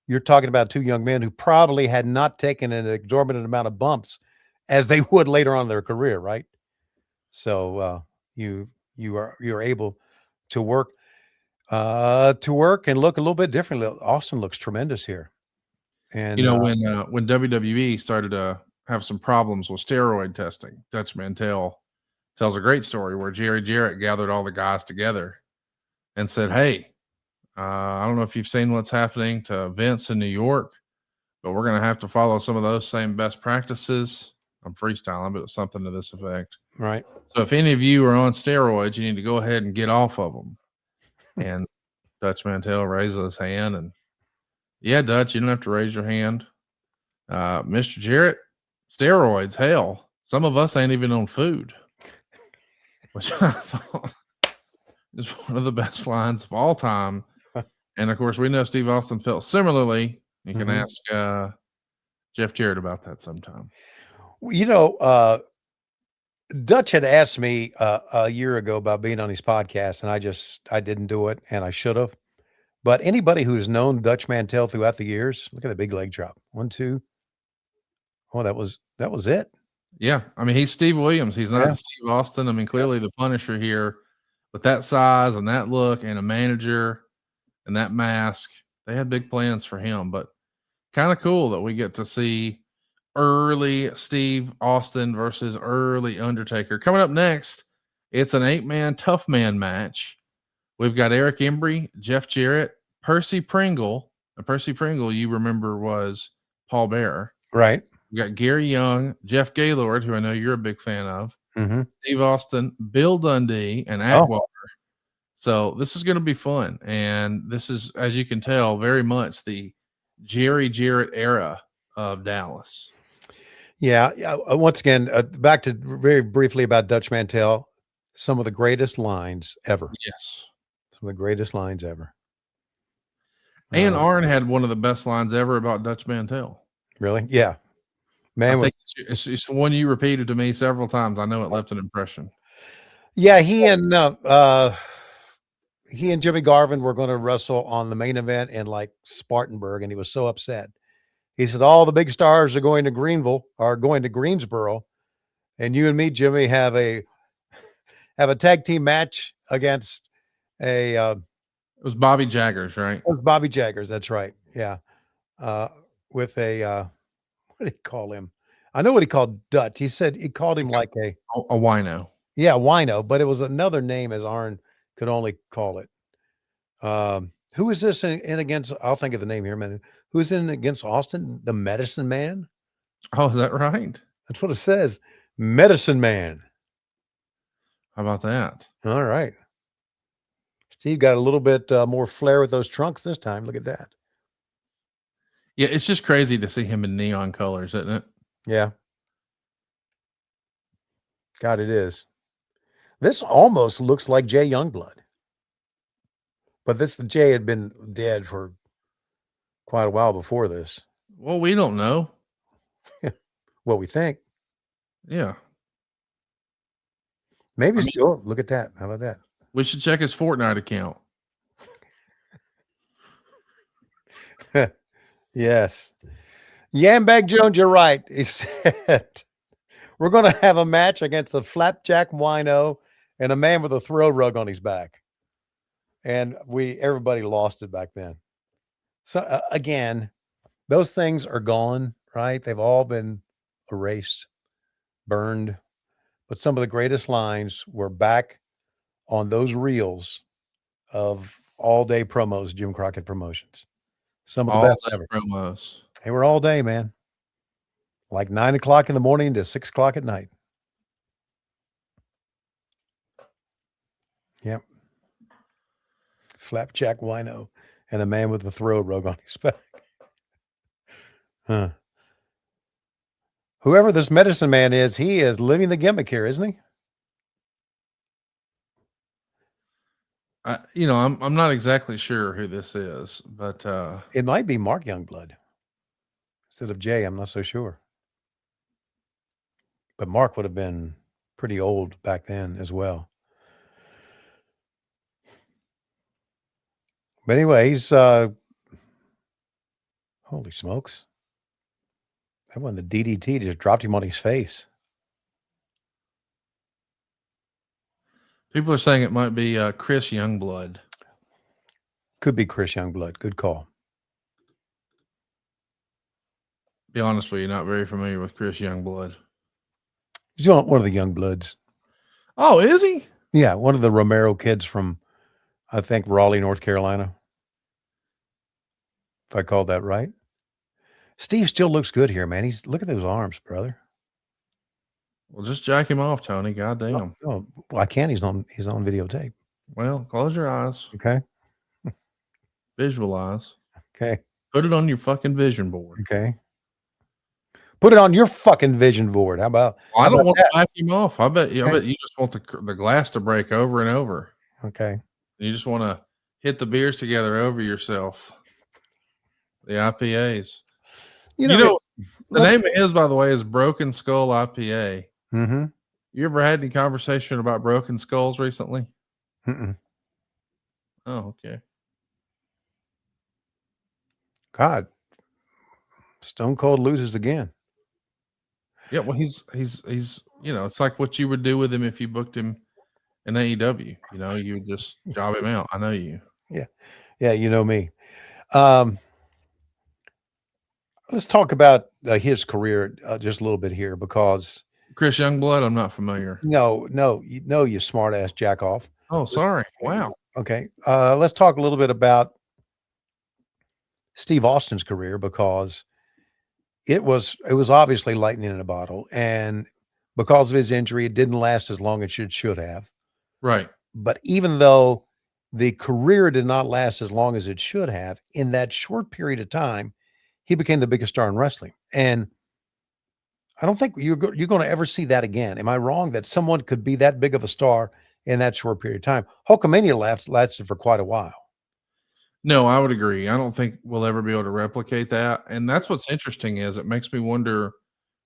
you're talking about two young men who probably had not taken an exorbitant amount of bumps as they would later on in their career, right? So you are able to work and look a little bit differently. Austin looks tremendous here. And you know, when WWE started to have some problems with steroid testing, Dutch Mantel tells a great story where Jerry Jarrett gathered all the guys together and said, "Hey, I don't know if you've seen what's happening to Vince in New York, but we're going to have to follow some of those same best practices." I'm freestyling, but it's something to this effect. Right. So if any of you are on steroids, you need to go ahead and get off of them. And Dutch Mantel raises his hand, and yeah, Dutch, you don't have to raise your hand. Mr. Jarrett, steroids, hell, some of us ain't even on food, which I thought is one of the best lines of all time. And of course, we know Steve Austin felt similarly. You can ask Jeff Jarrett about that sometime. You know, Dutch had asked me a year ago about being on his podcast, and I didn't do it, and I should have. But anybody who's known Dutch Mantel throughout the years, look at the big leg drop. 1, 2. Oh, that was it. Yeah, I mean, he's Steve Williams. He's not Steve Austin. I mean, clearly the Punisher here, with that size and that look and a manager and that mask, they had big plans for him. But kind of cool that we get to see early Steve Austin versus early Undertaker. Coming up next, it's an 8-man tough man match. We've got Eric Embry, Jeff Jarrett, Percy Pringle. And Percy Pringle, you remember, was Paul Bearer. Right. We got Gary Young, Jeff Gaylord, who I know you're a big fan of, Mm-hmm. Steve Austin, Bill Dundee, and Atwater. So this is going to be fun. And this is, as you can tell, very much the Jerry Jarrett era of Dallas. Yeah. Once again, back to very briefly about Dutch Mantel, some of the greatest lines ever. Yes. Some of the greatest lines ever. And Arn had one of the best lines ever about Dutch Mantel. Really? Yeah. Man, I think it's one you repeated to me several times. I know it left an impression. yeah, he and Jimmy Garvin were going to wrestle on the main event in like Spartanburg, and he was so upset. He said, all the big stars are going to Greensboro, and you and me, Jimmy, have a tag team match against it was Bobby Jaggers, right? It was Bobby Jaggers. That's right. Yeah. With a, what did he call him? I know what he called Dutch. He said he called him like a wino. Yeah, wino, but it was another name as Arn could only call it. Who is this in against? I'll think of the name here, man. Who's in against Austin? The Medicine Man? Oh, is that right? That's what it says. Medicine Man. How about that? All right. Steve got a little bit more flair with those trunks this time. Look at that. Yeah, it's just crazy to see him in neon colors, isn't it? Yeah. God, it is. This almost looks like Jay Youngblood. But Jay had been dead for quite a while before this. Well, we don't know. What we think. Yeah. Maybe still. Look at that. How about that? We should check his Fortnite account. Yes. Yambag Jones, you're right. He said, we're going to have a match against a flapjack wino and a man with a throw rug on his back. And everybody lost it back then. So again, those things are gone, right? They've all been erased, burned. But some of the greatest lines were back on those reels of all-day promos, Jim Crockett Promotions. Some of the best ever. Promos. They were all day, man. Like 9 o'clock in the morning to 6 o'clock at night. Yep. Flapjack wino and a man with a throw rug on his back. Huh. Whoever this medicine man is, he is living the gimmick here, isn't he? I'm not exactly sure who this is, but it might be Mark Youngblood instead of Jay. I'm not so sure. But Mark would have been pretty old back then as well. But anyway, he's holy smokes. That one, the DDT just dropped him on his face. People are saying it might be Chris Youngblood. Could be Chris Youngblood. Good call. Be honest with you, not very familiar with Chris Youngblood. He's one of the Youngbloods. Oh, is he? Yeah, one of the Romero kids from, I think, Raleigh, North Carolina. If I called that right. Steve still looks good here, man. Look at those arms, brother. Well, just jack him off, Tony. Goddamn. Oh, well, I can't. He's on videotape. Well, close your eyes. Okay. Visualize. Okay. Put it on your fucking vision board. Okay. Put it on your fucking vision board. How about? Well, I don't want that? to back him off. I bet you just want the glass to break over and over. Okay. You just want to hit the beers together over yourself. The IPAs. You know the name of his, by the way, is Broken Skull IPA. Mm-hmm. You ever had any conversation about broken skulls recently? Mm-mm. Oh, okay. God, Stone Cold loses again. Yeah, well, he's it's like what you would do with him if you booked him in AEW. You would just job him out. I know you. Yeah, you know me. Let's talk about his career just a little bit here because Chris Youngblood, I'm not familiar. No, you smart ass jack off. Oh, sorry. Wow. Okay. Let's talk a little bit about Steve Austin's career because it was obviously lightning in a bottle, and because of his injury, it didn't last as long as it should have. Right. But even though the career did not last as long as it should have, in that short period of time, he became the biggest star in wrestling. And I don't think you're going to ever see that again. Am I wrong that someone could be that big of a star in that short period of time? Hulkamania lasted for quite a while. No, I would agree. I don't think we'll ever be able to replicate that. And that's what's interesting is it makes me wonder,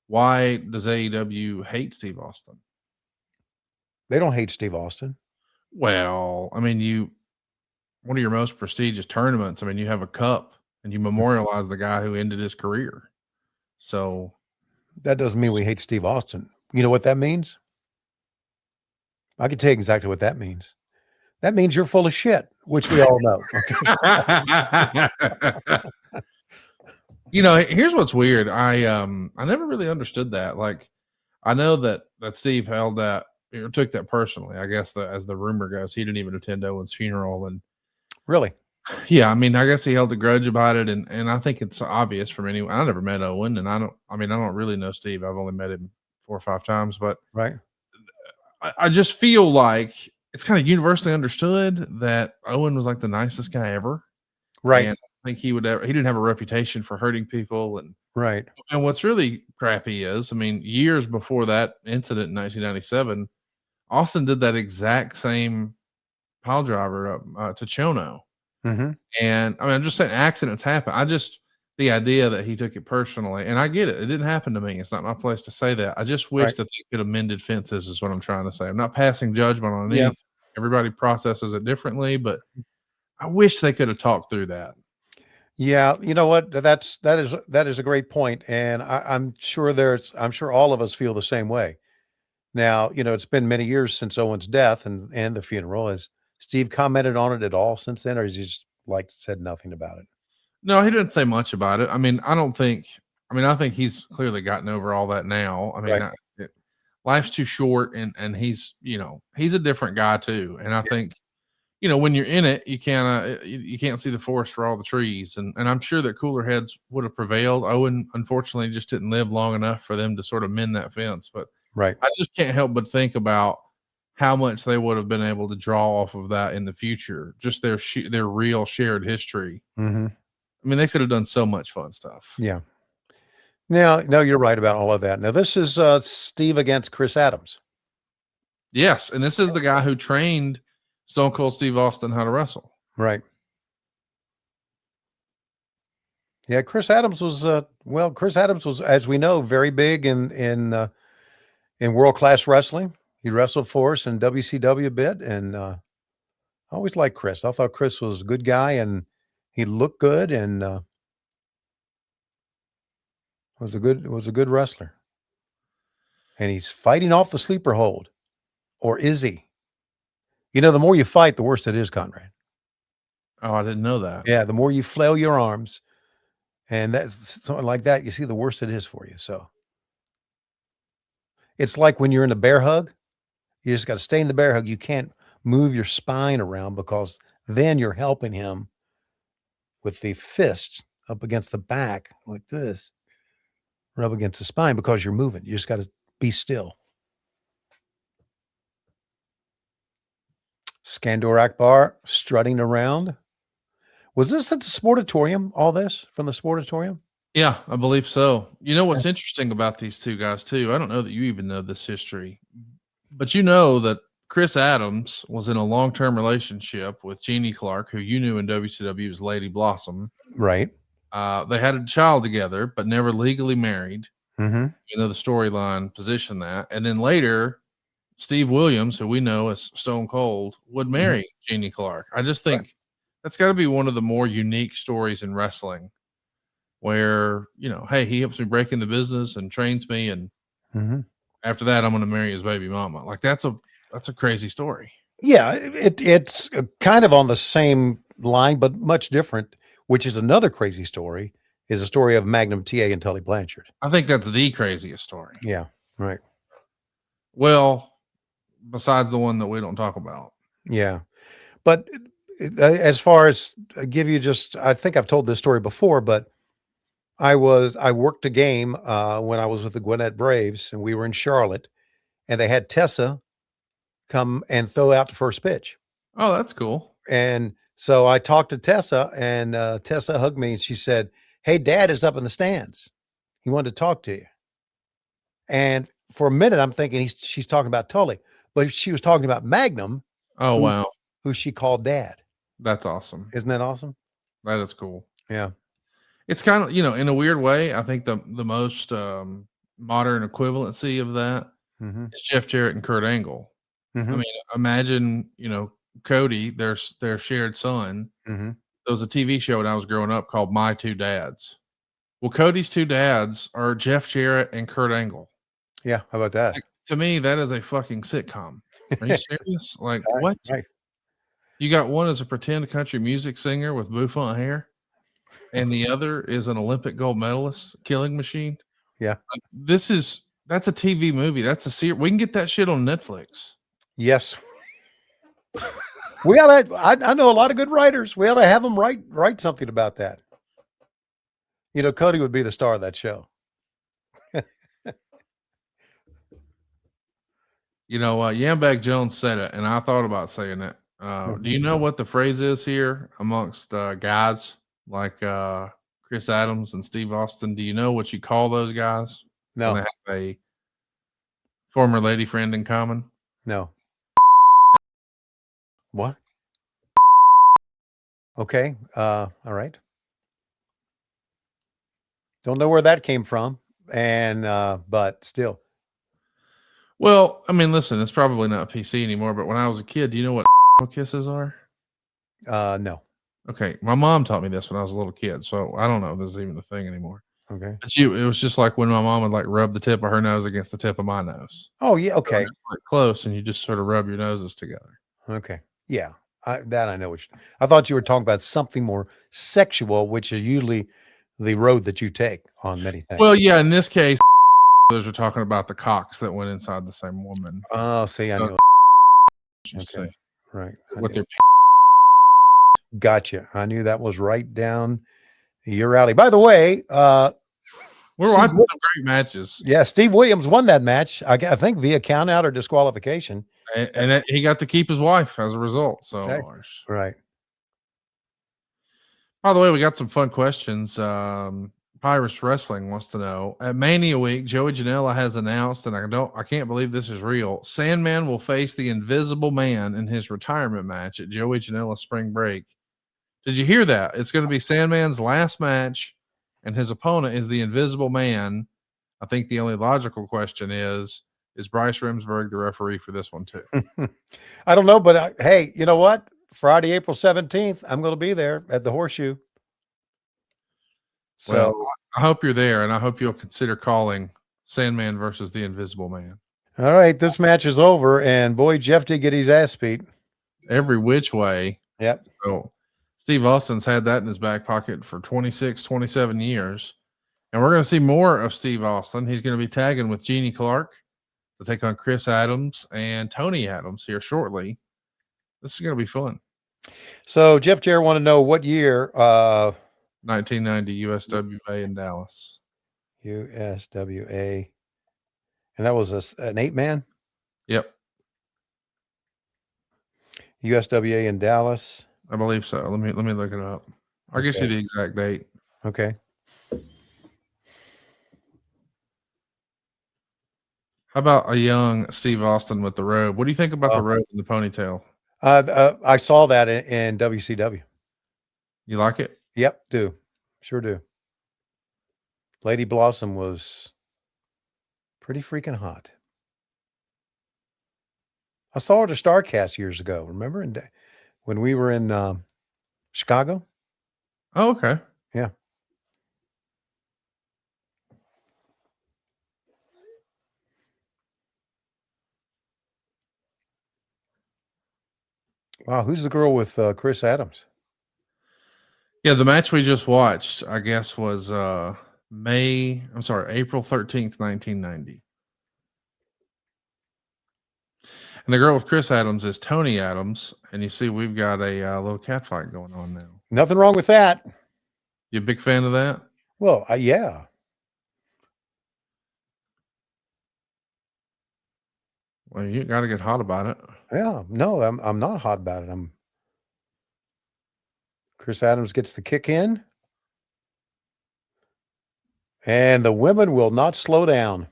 why does AEW hate Steve Austin? They don't hate Steve Austin. Well, I mean, one of your most prestigious tournaments, I mean, you have a cup and you memorialize the guy who ended his career. So that doesn't mean we hate Steve Austin. You know what that means? I can tell you exactly what that means. That means you're full of shit, which we all know. Here's what's weird. I never really understood that. Like, I know that Steve held that, or took that personally. I guess as the rumor goes, he didn't even attend Owen's funeral. And really, yeah, I mean, I guess he held a grudge about it, and I think it's obvious from anyone. I never met Owen, and I don't really know Steve. I've only met him 4 or 5 times, but right. I just feel like it's kind of universally understood that Owen was like the nicest guy ever. Right. And I think he didn't have a reputation for hurting people. Right. And what's really crappy is, I mean, years before that incident in 1997, Austin did that exact same pile driver to Chono. Mm-hmm. And I mean, I'm just saying accidents happen. The idea that he took it personally, and I get it. It didn't happen to me. It's not my place to say that. I just wish that they could have mended fences is what I'm trying to say. I'm not passing judgment on anything. Everybody processes it differently, but I wish they could have talked through that. Yeah, you know what? That is a great point, and I'm sure all of us feel the same way. Now, it's been many years since Owen's death and the funeral. Has Steve commented on it at all since then, or has he just said nothing about it? No, he didn't say much about it. I mean, I think he's clearly gotten over all that now. I mean, life's too short, and he's a different guy too. And I think, when you're in it, you can't see the forest for all the trees. And I'm sure that cooler heads would have prevailed. Owen, unfortunately, just didn't live long enough for them to sort of mend that fence. But I just can't help but think about how much they would have been able to draw off of that in the future. Just their real shared history. Mm-hmm. I mean, they could have done so much fun stuff. Yeah. Now, no, you're right about all of that. Now, this is Steve against Chris Adams. Yes, and this is the guy who trained Stone Cold Steve Austin how to wrestle. Right. Yeah, Chris Adams was, as we know, very big in world-class wrestling. He wrestled for us in WCW a bit, and I always liked Chris. I thought Chris was a good guy, and he looked good, and was a good wrestler. And he's fighting off the sleeper hold, or is he? The more you fight, the worse it is, Conrad. Oh, I didn't know that. Yeah, the more you flail your arms, and that's something like that, you see, the worse it is for you. So it's like when you're in a bear hug, you just got to stay in the bear hug. You can't move your spine around, because then you're helping him with the fists up against the back like this, rub against the spine, because you're moving. You just got to be still. Skandor Akbar strutting around. Was this at the Sportatorium, all this from the Sportatorium? Yeah, I believe so. You know what's interesting about these two guys, too? I don't know that you even know this history, but you know that Chris Adams was in a long-term relationship with Jeannie Clark, who you knew in WCW as Lady Blossom. Right. They had a child together, but never legally married. Mm-hmm. The storyline positioned that. And then later, Steve Williams, who we know as Stone Cold, would marry Jeannie Clark. I just think that's got to be one of the more unique stories in wrestling, where, hey, he helps me break in the business and trains me, and after that, I'm going to marry his baby mama. Like, that's a crazy story. Yeah, it's kind of on the same line, but much different, which is another crazy story, is the story of Magnum TA and Tully Blanchard. I think that's the craziest story. Yeah, right. Well, besides the one that we don't talk about. Yeah. But as far as I think I've told this story before, but I worked a game when I was with the Gwinnett Braves, and we were in Charlotte, and they had Tessa come and throw out the first pitch. Oh, that's cool. And so I talked to Tessa, and Tessa hugged me, and she said, "Hey, Dad is up in the stands. He wanted to talk to you." And for a minute, I'm thinking she's talking about Tully, but she was talking about Magnum. Oh, wow. Who she called Dad. That's awesome. Isn't that awesome? That is cool. Yeah. It's kind of, in a weird way, I think the most modern equivalency of that is Jeff Jarrett and Kurt Angle. I mean, imagine, Cody, their shared son. There was a TV show when I was growing up called My Two Dads. Well, Cody's two dads are Jeff Jarrett and Kurt Angle. Yeah, how about that? Like, to me, that is a fucking sitcom. Are you serious? Like, what? Right. You got one as a pretend country music singer with bouffant hair, and the other is an Olympic gold medalist, killing machine. Yeah. That's a TV movie. That's a series. We can get that shit on Netflix. Yes. We ought to, I know a lot of good writers. We ought to have them write something about that. Cody would be the star of that show. Yambag Jones said it, and I thought about saying it. Do you know what the phrase is here amongst guys? like Chris Adams and Steve Austin, do you know what you call those guys? No. When they have a former lady friend in common? No. What? Okay. All right. Don't know where that came from. And but still. Well, I mean, listen, it's probably not PC anymore, but when I was a kid, do you know what kisses are? No. Okay. My mom taught me this when I was a little kid, so I don't know if this is even a thing anymore. Okay. But it was just like when my mom would like rub the tip of her nose against the tip of my nose. Oh, yeah. So Okay. it's like close, and you just sort of rub your noses together. Okay. Yeah. I know I thought you were talking about something more sexual, which is usually the road that you take on many things. Well, yeah, in this case, those are talking about the cocks that went inside the same woman. Oh, see, I So- knew. Okay. Right. With their Gotcha. I knew that was right down your alley. By the way, we're watching some great matches. Yeah, Steve Williams won that match. I think via count out or disqualification. And he got to keep his wife as a result. So, right. By the way, we got some fun questions. Pyrus Wrestling wants to know, at Mania Week, Joey Janela has announced, and I can't believe this is real, Sandman will face the Invisible Man in his retirement match at Joey Janela Spring Break. Did you hear that? It's going to be Sandman's last match, and his opponent is the Invisible Man. I think the only logical question is Bryce Remsburg the referee for this one too? I don't know, but hey, you know what? Friday, April 17th, I'm going to be there at the Horseshoe. So Well, I hope you're there, and I hope you'll consider calling Sandman versus the Invisible Man. All right, this match is over, and boy, Jeff did get his ass beat. Every which way. Yep. So Steve Austin's had that in his back pocket for 26, 27 years. And we're going to see more of Steve Austin. He's going to be tagging with Jeannie Clark to take on Chris Adams and Tony Adams here shortly. This is going to be fun. So Jeff Jarrett want to know what year 1990 USWA in Dallas. USWA. And that was an 8-man? Yep. USWA in Dallas. I believe so. Let me look it up. I'll get you the exact date. Okay. How about a young Steve Austin with the robe? What do you think about the robe and the ponytail? I saw that in WCW. You like it? Yep, do. Sure do. Lady Blossom was pretty freaking hot. I saw her at a Starrcade years ago. Remember when we were in Chicago? Oh, okay. Yeah. Wow, who's the girl with Chris Adams? Yeah, the match we just watched, I guess, was April 13th, 1990. And the girl with Chris Adams is Tony Adams. And you see we've got a little cat fight going on now. Nothing wrong with that. You a big fan of that? Well, yeah. Well, you got to get hot about it. Yeah, no, I'm not hot about it. Chris Adams gets the kick in. And the women will not slow down.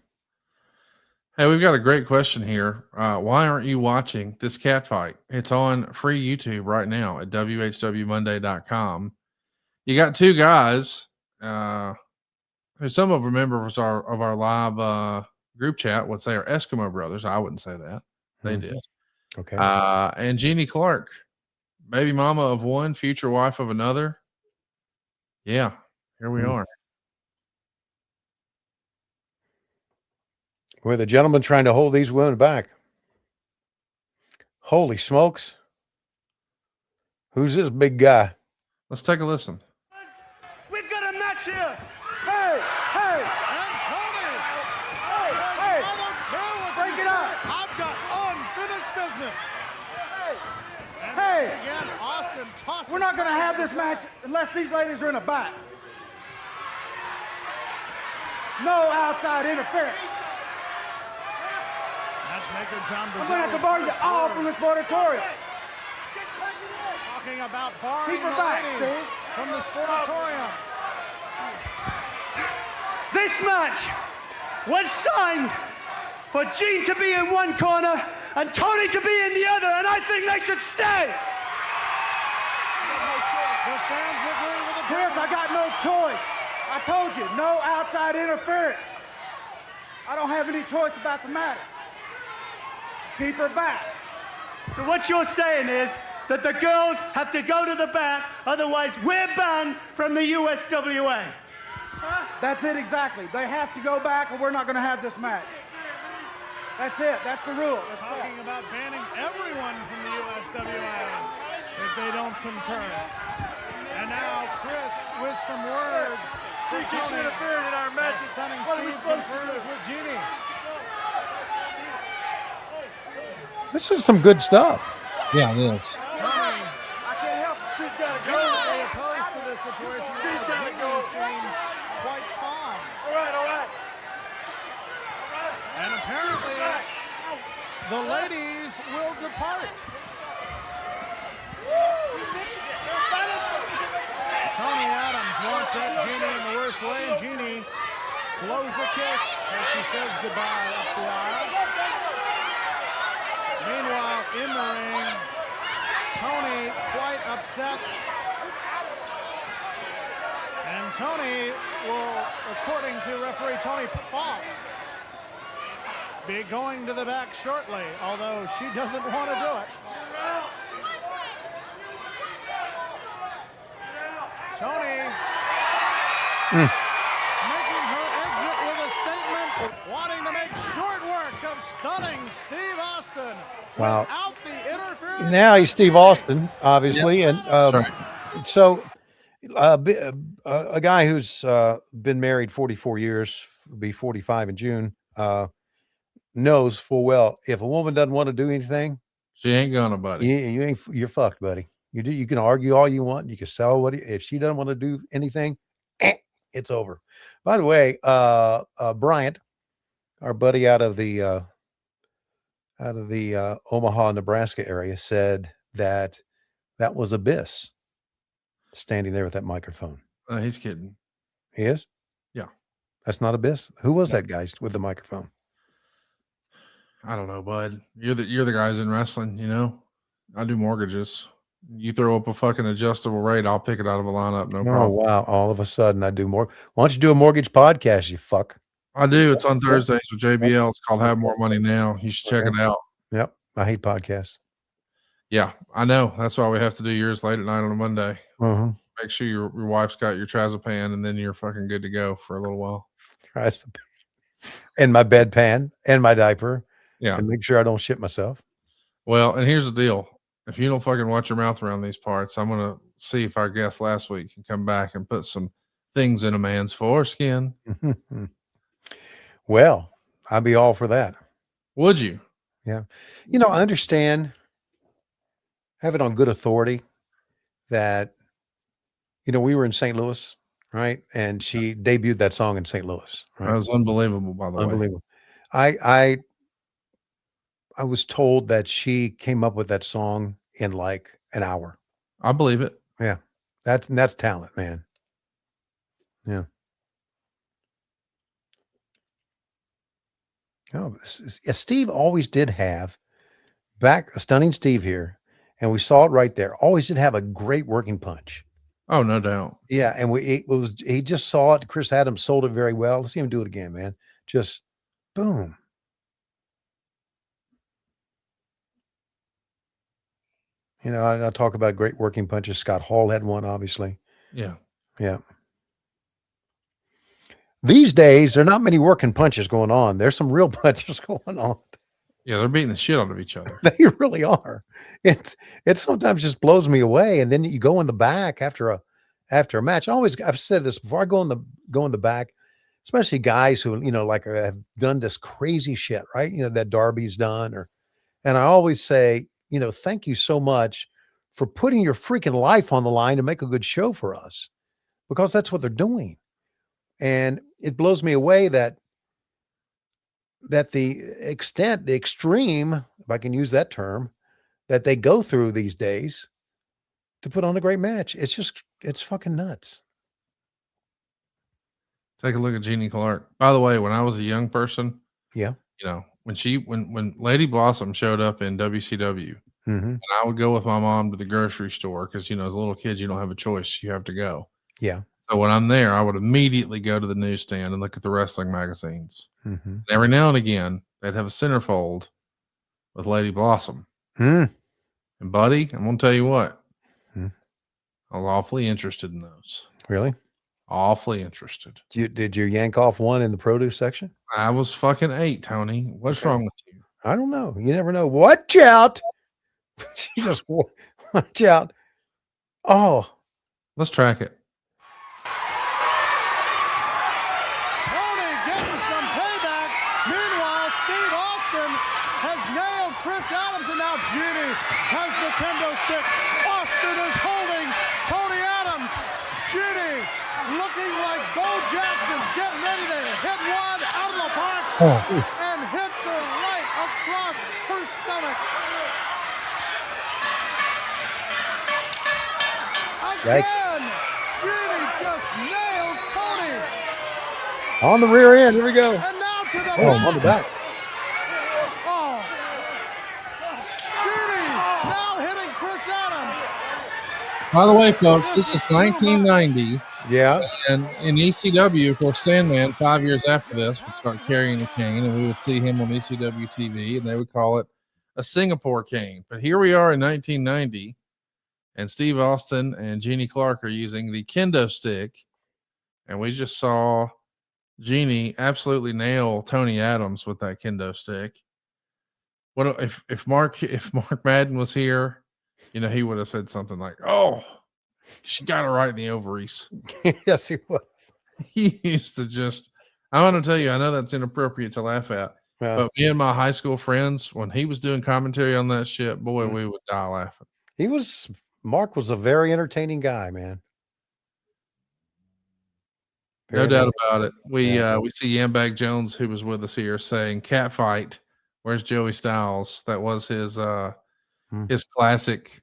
Hey, we've got a great question here. Why aren't you watching this cat fight? It's on free YouTube right now at whwmonday.com. You got two guys who some of them members of our live group chat would say are Eskimo brothers. I wouldn't say that. They did. Okay. And Jeannie Clark, baby mama of one, future wife of another. Yeah, here we are. With a gentleman trying to hold these women back. Holy smokes. Who's this big guy? Let's take a listen. We've got a match here. Hey, hey. And Tony. Hey, I don't care what break you it say. up. I've got unfinished business. And Hey. once again, Austin tosses. We're not going to have this match unless these ladies are in a back. No outside interference. Matchmaker John I'm going to have to bar you all from this auditorium. Talking about barring Keep her the back, ladies. Steve. from the Sportatorium. This match was signed for Gene to be in one corner and Tony to be in the other, and I think they should stay. The fans agree with the Chris, I got no choice. I told you, no outside interference. I don't have any choice about the matter. Keep her back. So what you're saying is that the girls have to go to the back, otherwise we're banned from the USWA. That's it exactly. They have to go back or we're not going to have this match. That's it. That's the rule. That's talking about banning everyone from the USWA if they don't concur. And now Chris with some words. She keeps interfering in our matches. What are we supposed to do? With Jeannie. This is some good stuff. Yeah, it is. I can't help it. She's got to go. Opposed to this situation. She's got to go. Seems quite fine. All right. And apparently, the ladies will depart. Tony Adams wants at Jeannie in the worst way, and Jeannie blows a kiss as she says goodbye up the aisle. Meanwhile, in the ring, Tony quite upset. And Tony will, according to referee Tony Paul, be going to the back shortly, although she doesn't want to do it. Tony making her exit with a statement, wanting to make short work of stunning Steve Austin. Wow. Without the interference. Now he's Steve Austin, obviously. Yep. And That's right. so a guy who's been married 44 years, be 45 in June, knows full well if a woman doesn't want to do anything, she ain't gonna, buddy. You're fucked, buddy. You can argue all you want. You can sell if she doesn't want to do anything, it's over. By the way, Bryant, our buddy out of the Omaha, Nebraska area, said that was Abyss standing there with that microphone. He's kidding. He is? Yeah. That's not Abyss. Who was that guy with the microphone? I don't know, bud. You're the guys in wrestling, you know. I do mortgages. You throw up a fucking adjustable rate, I'll pick it out of a lineup, no problem. Oh wow! All of a sudden, I do more. Why don't you do a mortgage podcast? You fuck. I do. It's on Thursdays with JBL. It's called Have More Money Now. You should check it out. Yep. I hate podcasts. Yeah, I know. That's why we have to do yours late at night on a Monday. Mm-hmm. Make sure your wife's got your trazepam, and then you're fucking good to go for a little while. And my bedpan and my diaper. Yeah. And make sure I don't shit myself. Well, and here's the deal. If you don't fucking watch your mouth around these parts, I'm going to see if our guest last week can come back and put some things in a man's foreskin. Well, I'd be all for that. Would you? Yeah. You know, I understand, have it on good authority that, you know, we were in St. Louis, right? And she debuted that song in St. Louis. Right? That was unbelievable, by the way. Unbelievable. I was told that she came up with that song in like an hour. I believe it. Yeah. That's talent, man. Yeah. Oh, Steve always did have a stunning Steve here, and we saw it right there. Always did have a great working punch. Oh, no doubt. Yeah, and he just saw it. Chris Adams sold it very well. Let's see him do it again, man. Just boom. You know, I talk about great working punches. Scott Hall had one, obviously. Yeah. Yeah. These days, there are not many working punches going on. There's some real punches going on. Yeah, they're beating the shit out of each other. They really are. It sometimes just blows me away. And then you go in the back after a match. I've said this before. I go in the back, especially guys who, you know, like have done this crazy shit, right? You know, that Darby's done, and I always say, you know, thank you so much for putting your freaking life on the line to make a good show for us, because that's what they're doing. And it blows me away that the extreme, if I can use that term, that they go through these days to put on a great match. It's fucking nuts. Take a look at Jeannie Clark. By the way, when I was a young person, Yeah. you know, when Lady Blossom showed up in WCW, Mm-hmm. and I would go with my mom to the grocery store because, you know, as a little kid, you don't have a choice. You have to go. Yeah. So when I'm there, I would immediately go to the newsstand and look at the wrestling magazines. Mm-hmm. And every now and again, they'd have a centerfold with Lady Blossom. Mm. And buddy, I'm going to tell you what, Mm. I was awfully interested in those. Really? Awfully interested. Did you yank off one in the produce section? I was fucking 8, Tony. What's wrong with you? I don't know. You never know. Watch out. Jesus, watch out. Oh. Let's track it. Tony getting some payback. Meanwhile, Steve Austin has nailed Chris Adams, and now Jeannie has the kendo stick. Austin is holding Tony Adams. Jeannie looking like Bo Jackson, getting ready to hit one out of the park, and hits her right across her stomach. Again, Jeannie just nails Tony. On the rear end. Here we go. And now to the on the back. Oh. Jeannie now hitting Chris Adams. By the way, folks, this is 1990. Yeah. And in ECW, of course, Sandman, 5 years after this, would start carrying a cane, and we would see him on ECW TV, and they would call it a Singapore cane. But here we are in 1990, and Steve Austin and Jeannie Clark are using the kendo stick, and we just saw Jeannie absolutely nail Tony Adams with that kendo stick. What if Mark Madden was here? You know, he would have said something like, "Oh, she got it right in the ovaries." Yes, he would. He used to just, I want to tell you, I know that's inappropriate to laugh at, but me and my high school friends, when he was doing commentary on that shit, boy, we would die laughing. Mark was a very entertaining guy, man. No doubt about it. We see Yambag Jones, who was with us here, saying "cat fight." Where's Joey Styles? That was his classic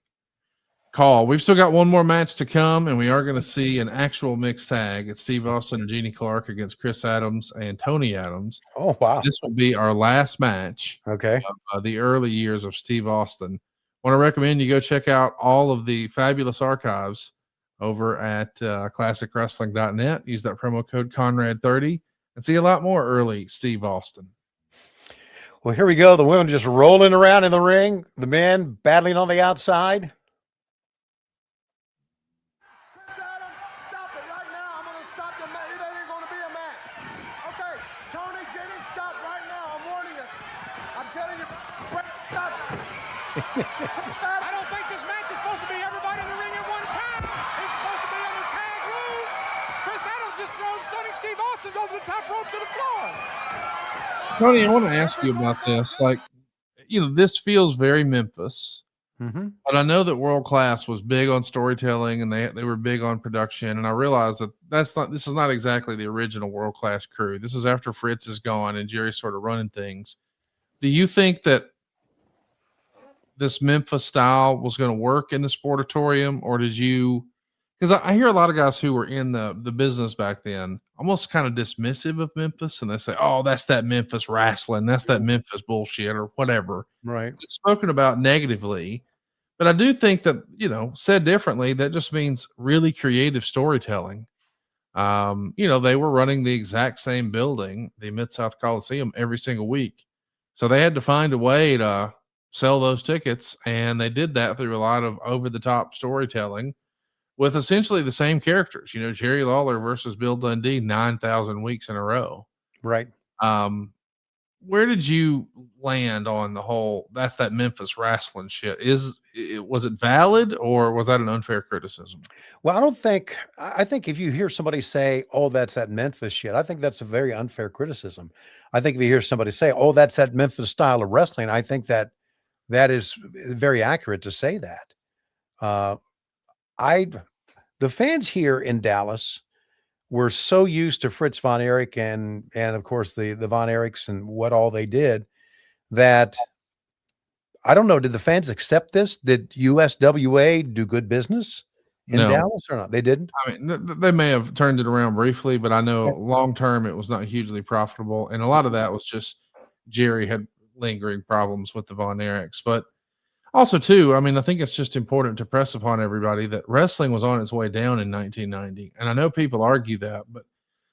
call. We've still got one more match to come, and we are going to see an actual mixed tag. It's Steve Austin and Jeannie Clark against Chris Adams and Tony Adams. Oh wow! This will be our last match. Okay. Of the early years of Steve Austin. Want to recommend you go check out all of the fabulous archives over at classicwrestling.net. Use that promo code Conrad30 and see a lot more early Steve Austin. Well, here we go. The women just rolling around in the ring. The men battling on the outside. I don't think this match is supposed to be everybody in the ring at one time. It's supposed to be under tag rules. Chris Adams just throws stunning Steve Austin over the top rope to the floor. Tony, I want to ask you about this. Like, you know, this feels very Memphis, but I know that World Class was big on storytelling and they were big on production. And I realized that this is not exactly the original World Class crew. This is after Fritz is gone and Jerry's sort of running things. Do you think that this Memphis style was going to work in the Sportatorium, or did you, because I hear a lot of guys who were in the business back then almost kind of dismissive of Memphis, and they say, "Oh, that's that Memphis wrestling, that's that Memphis bullshit," or whatever. Right. It's spoken about negatively, but I do think that, you know, said differently, that just means really creative storytelling. You know, they were running the exact same building, the Mid-South Coliseum, every single week, so they had to find a way to sell those tickets, and they did that through a lot of over-the-top storytelling with essentially the same characters. You know, Jerry Lawler versus Bill Dundee 9,000 weeks in a row. Right. Where did you land on the whole, that's that Memphis wrestling shit? Was it valid, or was that an unfair criticism? Well, I think if you hear somebody say, "Oh, that's that Memphis shit," I think that's a very unfair criticism. I think if you hear somebody say, "Oh, that's that Memphis style of wrestling," I think that is very accurate to say that. The fans here in Dallas were so used to Fritz von Erich and of course the Von Erichs and what all they did, that I don't know. Did the fans accept this? Did USWA do good business in No. Dallas or not? They didn't. I mean, they may have turned it around briefly, but I know long term it was not hugely profitable, and a lot of that was just Jerry had lingering problems with the Von Erichs. But also, too, I mean, I think it's just important to press upon everybody that wrestling was on its way down in 1990, and I know people argue that, but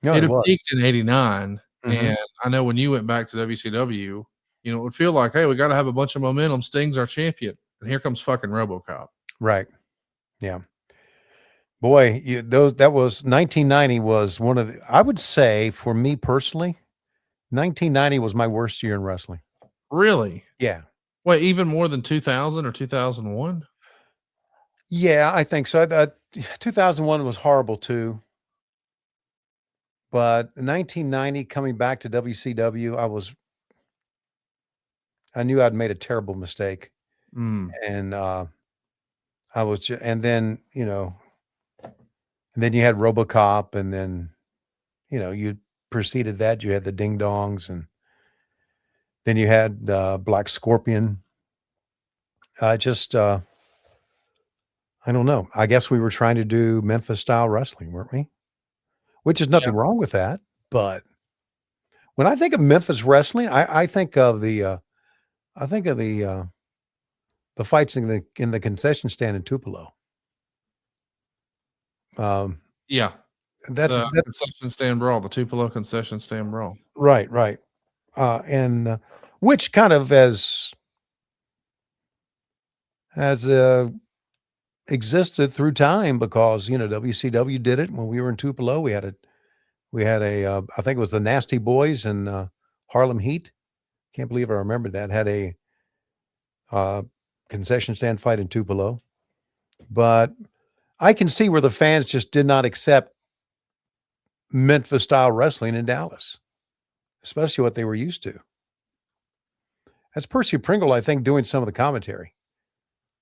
No, it it had was. peaked in '89, Mhm. and I know when you went back to WCW, you know, it would feel like, hey, we got to have a bunch of momentum. Sting's our champion, and here comes fucking RoboCop. Right. Yeah. Boy, that was 1990 was one of the, I would say for me personally, 1990 was my worst year in wrestling. Really? Yeah. Wait, even more than 2000 or 2001? Yeah, I think so. 2001 was horrible too. But 1990 coming back to WCW, I knew I'd made a terrible mistake. And I was and then, you know, and then you had RoboCop, and then, you know, you preceded that, you had the Ding Dongs, and then you had Black Scorpion. I don't know. I guess we were trying to do Memphis style wrestling, weren't we? Which is nothing wrong with that. But when I think of Memphis wrestling, I think of the fights in the concession stand in Tupelo. Yeah. That's the concession stand brawl, the Tupelo concession stand brawl. right. And which kind of has existed through time because, you know, WCW did it when we were in Tupelo. We had a I think it was the Nasty Boys and Harlem Heat. Can't believe I remember that. Had a concession stand fight in Tupelo. But I can see where the fans just did not accept Memphis style wrestling in Dallas, especially what they were used to. That's Percy Pringle, I think, doing some of the commentary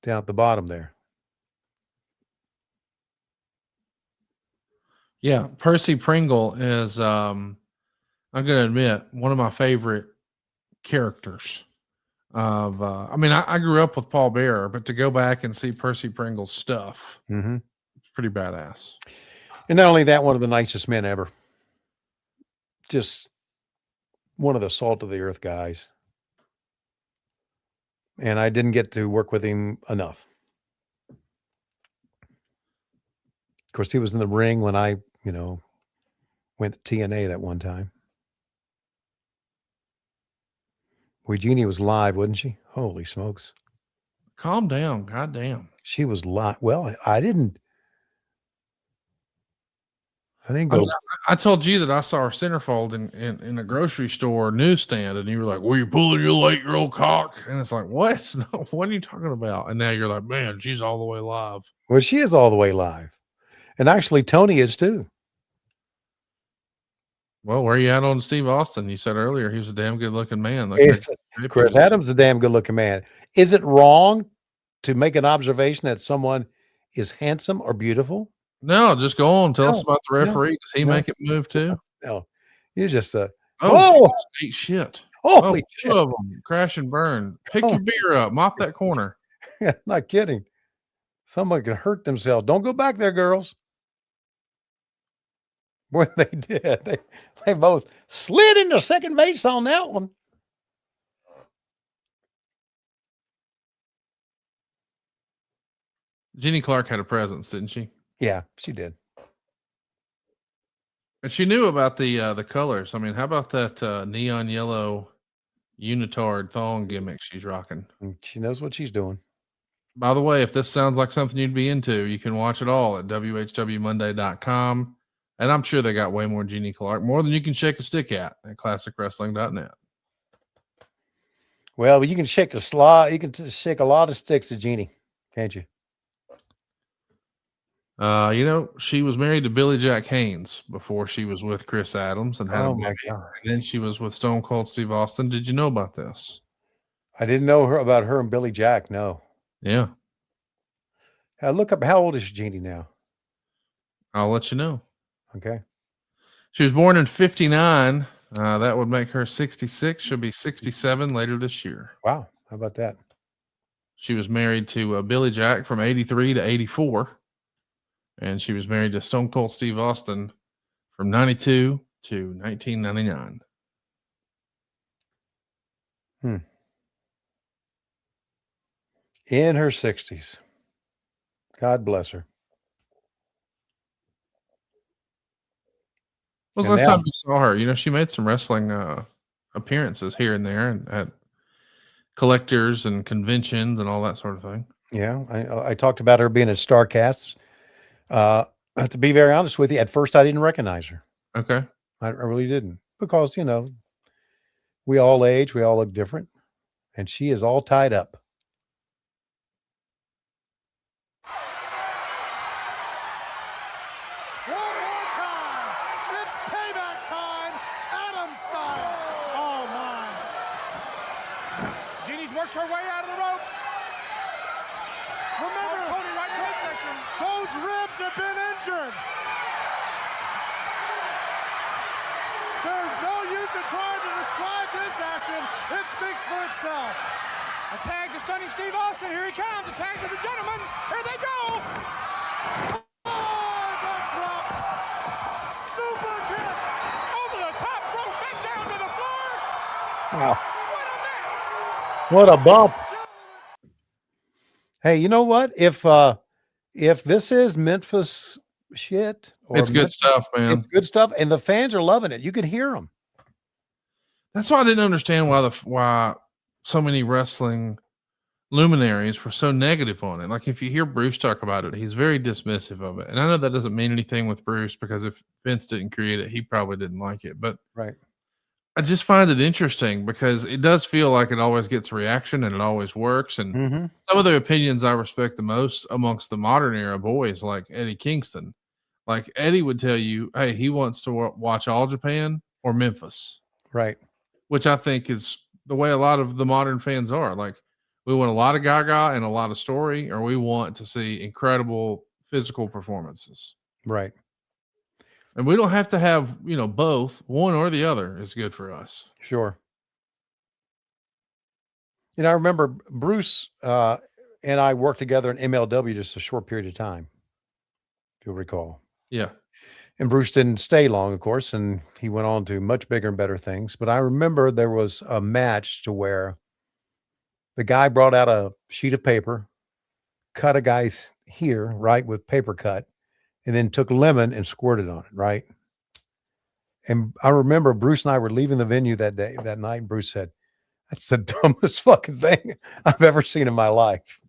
down at the bottom there. Yeah, Percy Pringle is I'm gonna admit one of my favorite characters of I mean, I grew up with Paul Bearer, but to go back and see Percy Pringle's stuff, it's pretty badass. And not only that, one of the nicest men ever. Just one of the salt of the earth guys. And I didn't get to work with him enough. Of course, he was in the ring when I, you know, went to TNA that one time. Jeannie was live, wasn't she? Holy smokes. Calm down. Goddamn. She was live. Well, I didn't go. I mean, I told you that I saw her centerfold in a grocery store newsstand, and you were like, "Were you pulling your 8-year-old cock?" And it's like, "What? No, what are you talking about?" And now you're like, "Man, she's all the way live." Well, she is all the way live. And actually, Tony is too. Well, where you at on Steve Austin? You said earlier he was a damn good looking man. Chris Adams is a damn good looking man. Is it wrong to make an observation that someone is handsome or beautiful? No, just go on. Tell us about the referee. Does he make it move too? No, you just oh shit! Holy shit! 2 of them crash and burn. Pick your beer up. Mop that corner. Yeah, not kidding. Someone could hurt themselves. Don't go back there, girls. Boy, they did. They both slid into second base on that one. Jeannie Clark had a presence, didn't she? Yeah, she did. And she knew about the colors. I mean, how about that neon yellow unitard thong gimmick she's rocking? She knows what she's doing. By the way, if this sounds like something you'd be into, you can watch it all at whwmonday.com. And I'm sure they got way more Jeannie Clark, more than you can shake a stick at classicwrestling.net. Well, you can shake a slot. You can shake a lot of sticks at Jeannie, can't you? You know, she was married to Billy Jack Haynes before she was with Chris Adams and had a baby. And then she was with Stone Cold Steve Austin. Did you know about this? I didn't know about her and Billy Jack. No. Yeah. Look up, how old is Jeannie now? I'll let you know. Okay. She was born in 59. That would make her 66. She'll be 67 later this year. Wow. How about that? She was married to Billy Jack from 83 to 84. And she was married to Stone Cold Steve Austin from 92 to 1999. In her 60s. God bless her. When was the last time you saw her? You know, she made some wrestling appearances here and there and at collectors and conventions and all that sort of thing. Yeah, I talked about her being at Starrcade. To be very honest with you, at first I didn't recognize her. Okay. I really didn't, because, you know, we all age, we all look different, and she is all tied up. One more time. It's payback time. Adam style. Oh, my. Jeannie's worked her way out of the ropes. Remember, Tony, right midsection. Those ribs have been injured. There's no use in trying to describe this action. It speaks for itself. A tag to Stunning Steve Austin. Here he comes. A tag to the gentleman. Here they go. Oh, backdrop. Super kick. Over the top rope. Back down to the floor. Wow. What a bump. Hey, you know what? If this is Memphis shit, It's good stuff, man. It's good stuff, and the fans are loving it. You can hear them. That's why I didn't understand why so many wrestling luminaries were so negative on it. Like, if you hear Bruce talk about it, he's very dismissive of it. And I know that doesn't mean anything with Bruce, because if Vince didn't create it, he probably didn't like it. But right. I just find it interesting because it does feel like it always gets a reaction and it always works. And some of the opinions I respect the most amongst the modern era boys, like Eddie Kingston, like Eddie would tell you, hey, he wants to watch All Japan or Memphis. Right. Which I think is the way a lot of the modern fans are. Like, we want a lot of gaga and a lot of story, or we want to see incredible physical performances. Right. And we don't have to have, you know, both. One or the other is good for us. Sure. You know, I remember Bruce and I worked together in MLW just a short period of time, if you'll recall. Yeah. And Bruce didn't stay long, of course, and he went on to much bigger and better things. But I remember there was a match to where the guy brought out a sheet of paper, cut a guy's here, right, with paper cut, and then took lemon and squirted on it, right? And I remember Bruce and I were leaving the venue that night, and Bruce said, "That's the dumbest fucking thing I've ever seen in my life."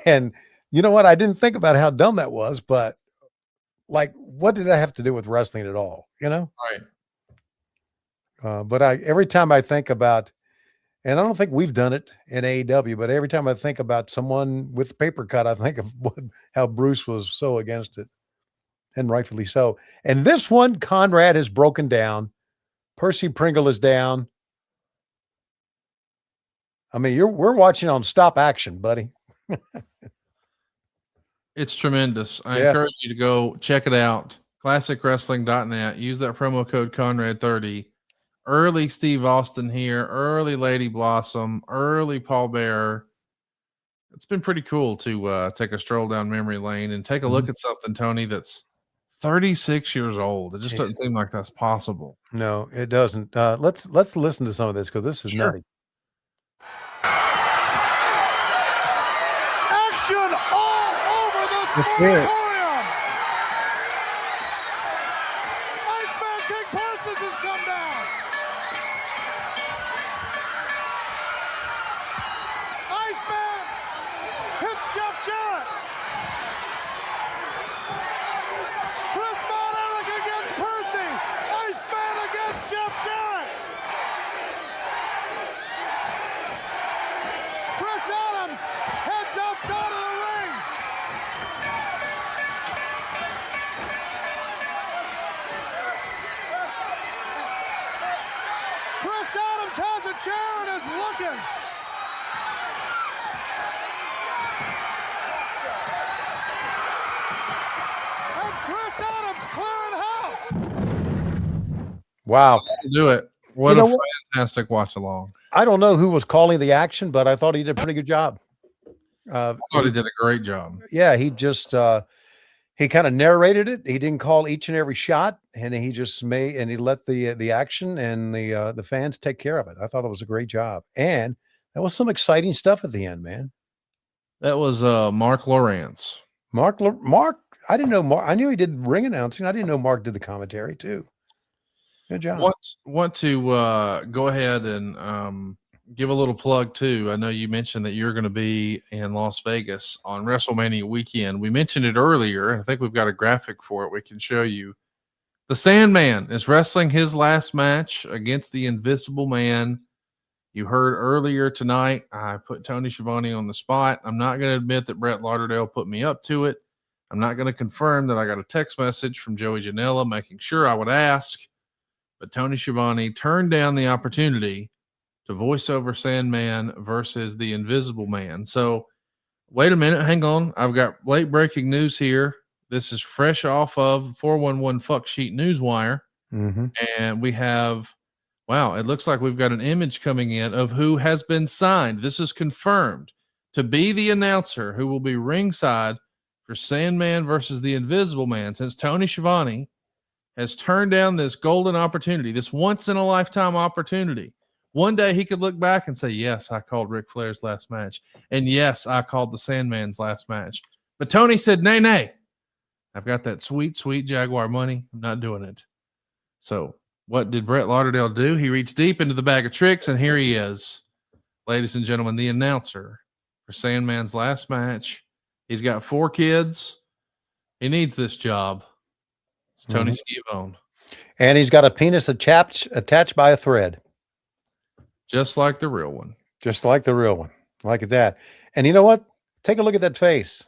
And you know what? I didn't think about how dumb that was, but like, what did that have to do with wrestling at all? You know? Right. But every time I think about, and I don't think we've done it in AEW, but every time I think about someone with paper cut, I think of how Bruce was so against it, and rightfully so. And this one, Conrad has broken down. Percy Pringle is down. I mean, we're watching on stop action, buddy. It's tremendous. I encourage you to go check it out. ClassicWrestling.net. Use that promo code Conrad30. Early Steve Austin here, early Lady Blossom, early Paul Bearer. It's been pretty cool to take a stroll down memory lane and take a look at something, Tony, that's 36 years old. It just doesn't seem like that's possible. No, it doesn't. Let's listen to some of this, because this is nutty. Action all over the Let's hear it. sportatorium. Iceman King Parsons has come down. Iceman hits Jeff Jarrett. Chris Von Erich against Percy. Iceman against Jeff Jarrett. Chris Adams heads outside of the ring. Chris Adams has a chair and is looking. And Chris Adams clearing house. Wow. Do it. What You a know what? fantastic watch along. I don't know who was calling the action, but I thought he did a pretty good job. I thought he did a great job. Yeah, he just he kind of narrated it. He didn't call each and every shot, and he just he let the action and the fans take care of it. I thought it was a great job, and that was some exciting stuff at the end, man. That was Mark Lawrence. Mark, I didn't know Mark. I knew he did ring announcing. I didn't know Mark did the commentary too. Good job. Want to go ahead and give a little plug too. I know you mentioned that you're going to be in Las Vegas on WrestleMania weekend. We mentioned it earlier. I think we've got a graphic for it we can show you. The Sandman is wrestling his last match against the Invisible Man. You heard earlier tonight, I put Tony Schiavone on the spot. I'm not going to admit that Brett Lauderdale put me up to it. I'm not going to confirm that I got a text message from Joey Janela making sure I would ask. But Tony Schiavone turned down the opportunity to voice over Sandman versus the Invisible Man. So wait a minute. Hang on. I've got late breaking news here. This is fresh off of 411 Fuck Sheet Newswire. Mm-hmm. And we have, wow, it looks like we've got an image coming in of who has been signed. This is confirmed to be the announcer who will be ringside for Sandman versus the Invisible Man, since Tony Schiavone has turned down this golden opportunity, this once-in-a-lifetime opportunity. One day he could look back and say, yes, I called Ric Flair's last match. And yes, I called the Sandman's last match. But Tony said, nay. I've got that sweet, sweet Jaguar money. I'm not doing it. So what did Brett Lauderdale do? He reached deep into the bag of tricks, and here he is, ladies and gentlemen, the announcer for Sandman's last match. He's got 4 kids. He needs this job. It's Tony Schiavone. And he's got a penis attached by a thread. Just like the real one. Just like the real one. Like that. And you know what? Take a look at that face.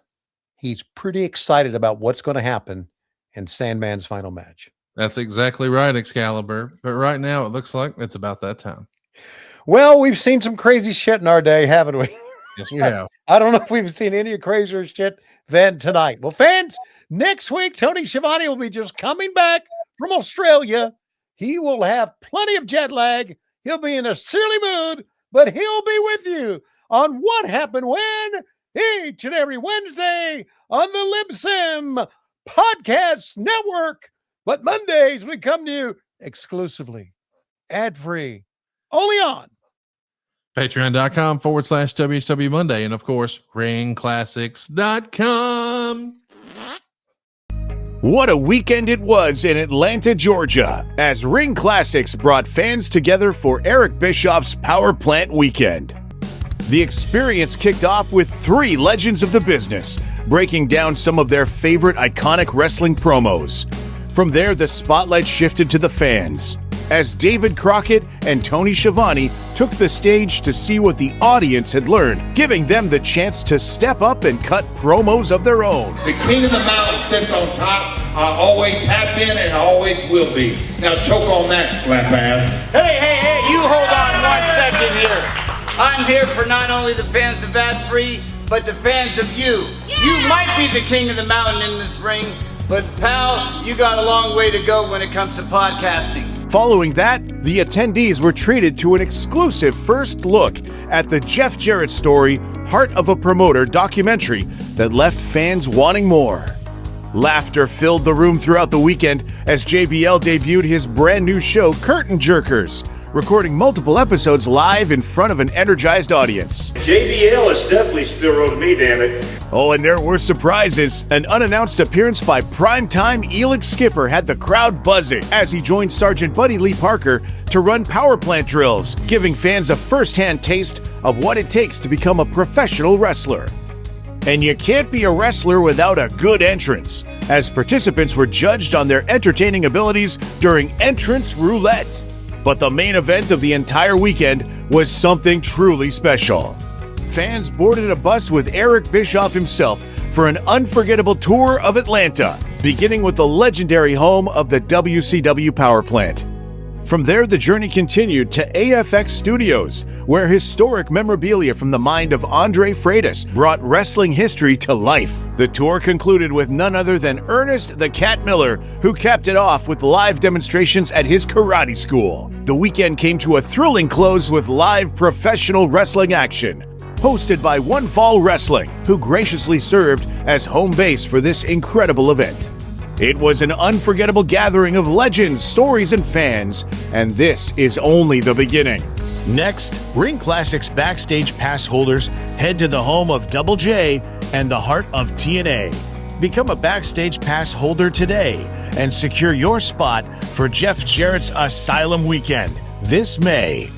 He's pretty excited about what's going to happen in Sandman's final match. That's exactly right, Excalibur. But right now, it looks like it's about that time. Well, we've seen some crazy shit in our day, haven't we? Yes, we have. I don't know if we've seen any crazier shit than tonight. Well, fans, next week, Tony Schiavone will be just coming back from Australia. He will have plenty of jet lag. He'll be in a silly mood, but he'll be with you on What Happened When each and every Wednesday on the LibSim Podcast Network. But Mondays, we come to you exclusively, ad-free, only on Patreon.com/WHW Monday. And of course, ringclassics.com. What a weekend it was in Atlanta, Georgia, as Ring Classics brought fans together for Eric Bischoff's Power Plant Weekend. The experience kicked off with 3 legends of the business, breaking down some of their favorite iconic wrestling promos. From there, the spotlight shifted to the fans, as David Crockett and Tony Schiavone took the stage to see what the audience had learned, giving them the chance to step up and cut promos of their own. The king of the mountain sits on top. I always have been and always will be. Now choke on that, slap ass. Hey, you hold on 1 second here. I'm here for not only the fans of Ad-Free, but the fans of you. Yeah. You might be the king of the mountain in this ring, but pal, you got a long way to go when it comes to podcasting. Following that, the attendees were treated to an exclusive first look at the Jeff Jarrett story, Heart of a Promoter documentary that left fans wanting more. Laughter filled the room throughout the weekend as JBL debuted his brand new show, Curtain Jerkers, recording multiple episodes live in front of an energized audience. JBL is definitely still road to me, damn it. Oh, and there were surprises. An unannounced appearance by primetime Elix Skipper had the crowd buzzing as he joined Sergeant Buddy Lee Parker to run power plant drills, giving fans a first-hand taste of what it takes to become a professional wrestler. And you can't be a wrestler without a good entrance, as participants were judged on their entertaining abilities during entrance roulette. But the main event of the entire weekend was something truly special. Fans boarded a bus with Eric Bischoff himself for an unforgettable tour of Atlanta, beginning with the legendary home of the WCW Power Plant. From there, the journey continued to AFX Studios, where historic memorabilia from the mind of Andre Freitas brought wrestling history to life. The tour concluded with none other than Ernest the Cat Miller, who capped it off with live demonstrations at his karate school. The weekend came to a thrilling close with live professional wrestling action. hosted by One Fall Wrestling, who graciously served as home base for this incredible event. It was an unforgettable gathering of legends, stories, and fans, and this is only the beginning. Next, Ring Classics Backstage Pass holders head to the home of Double J and the heart of TNA. Become a Backstage Pass holder today and secure your spot for Jeff Jarrett's Asylum Weekend this May.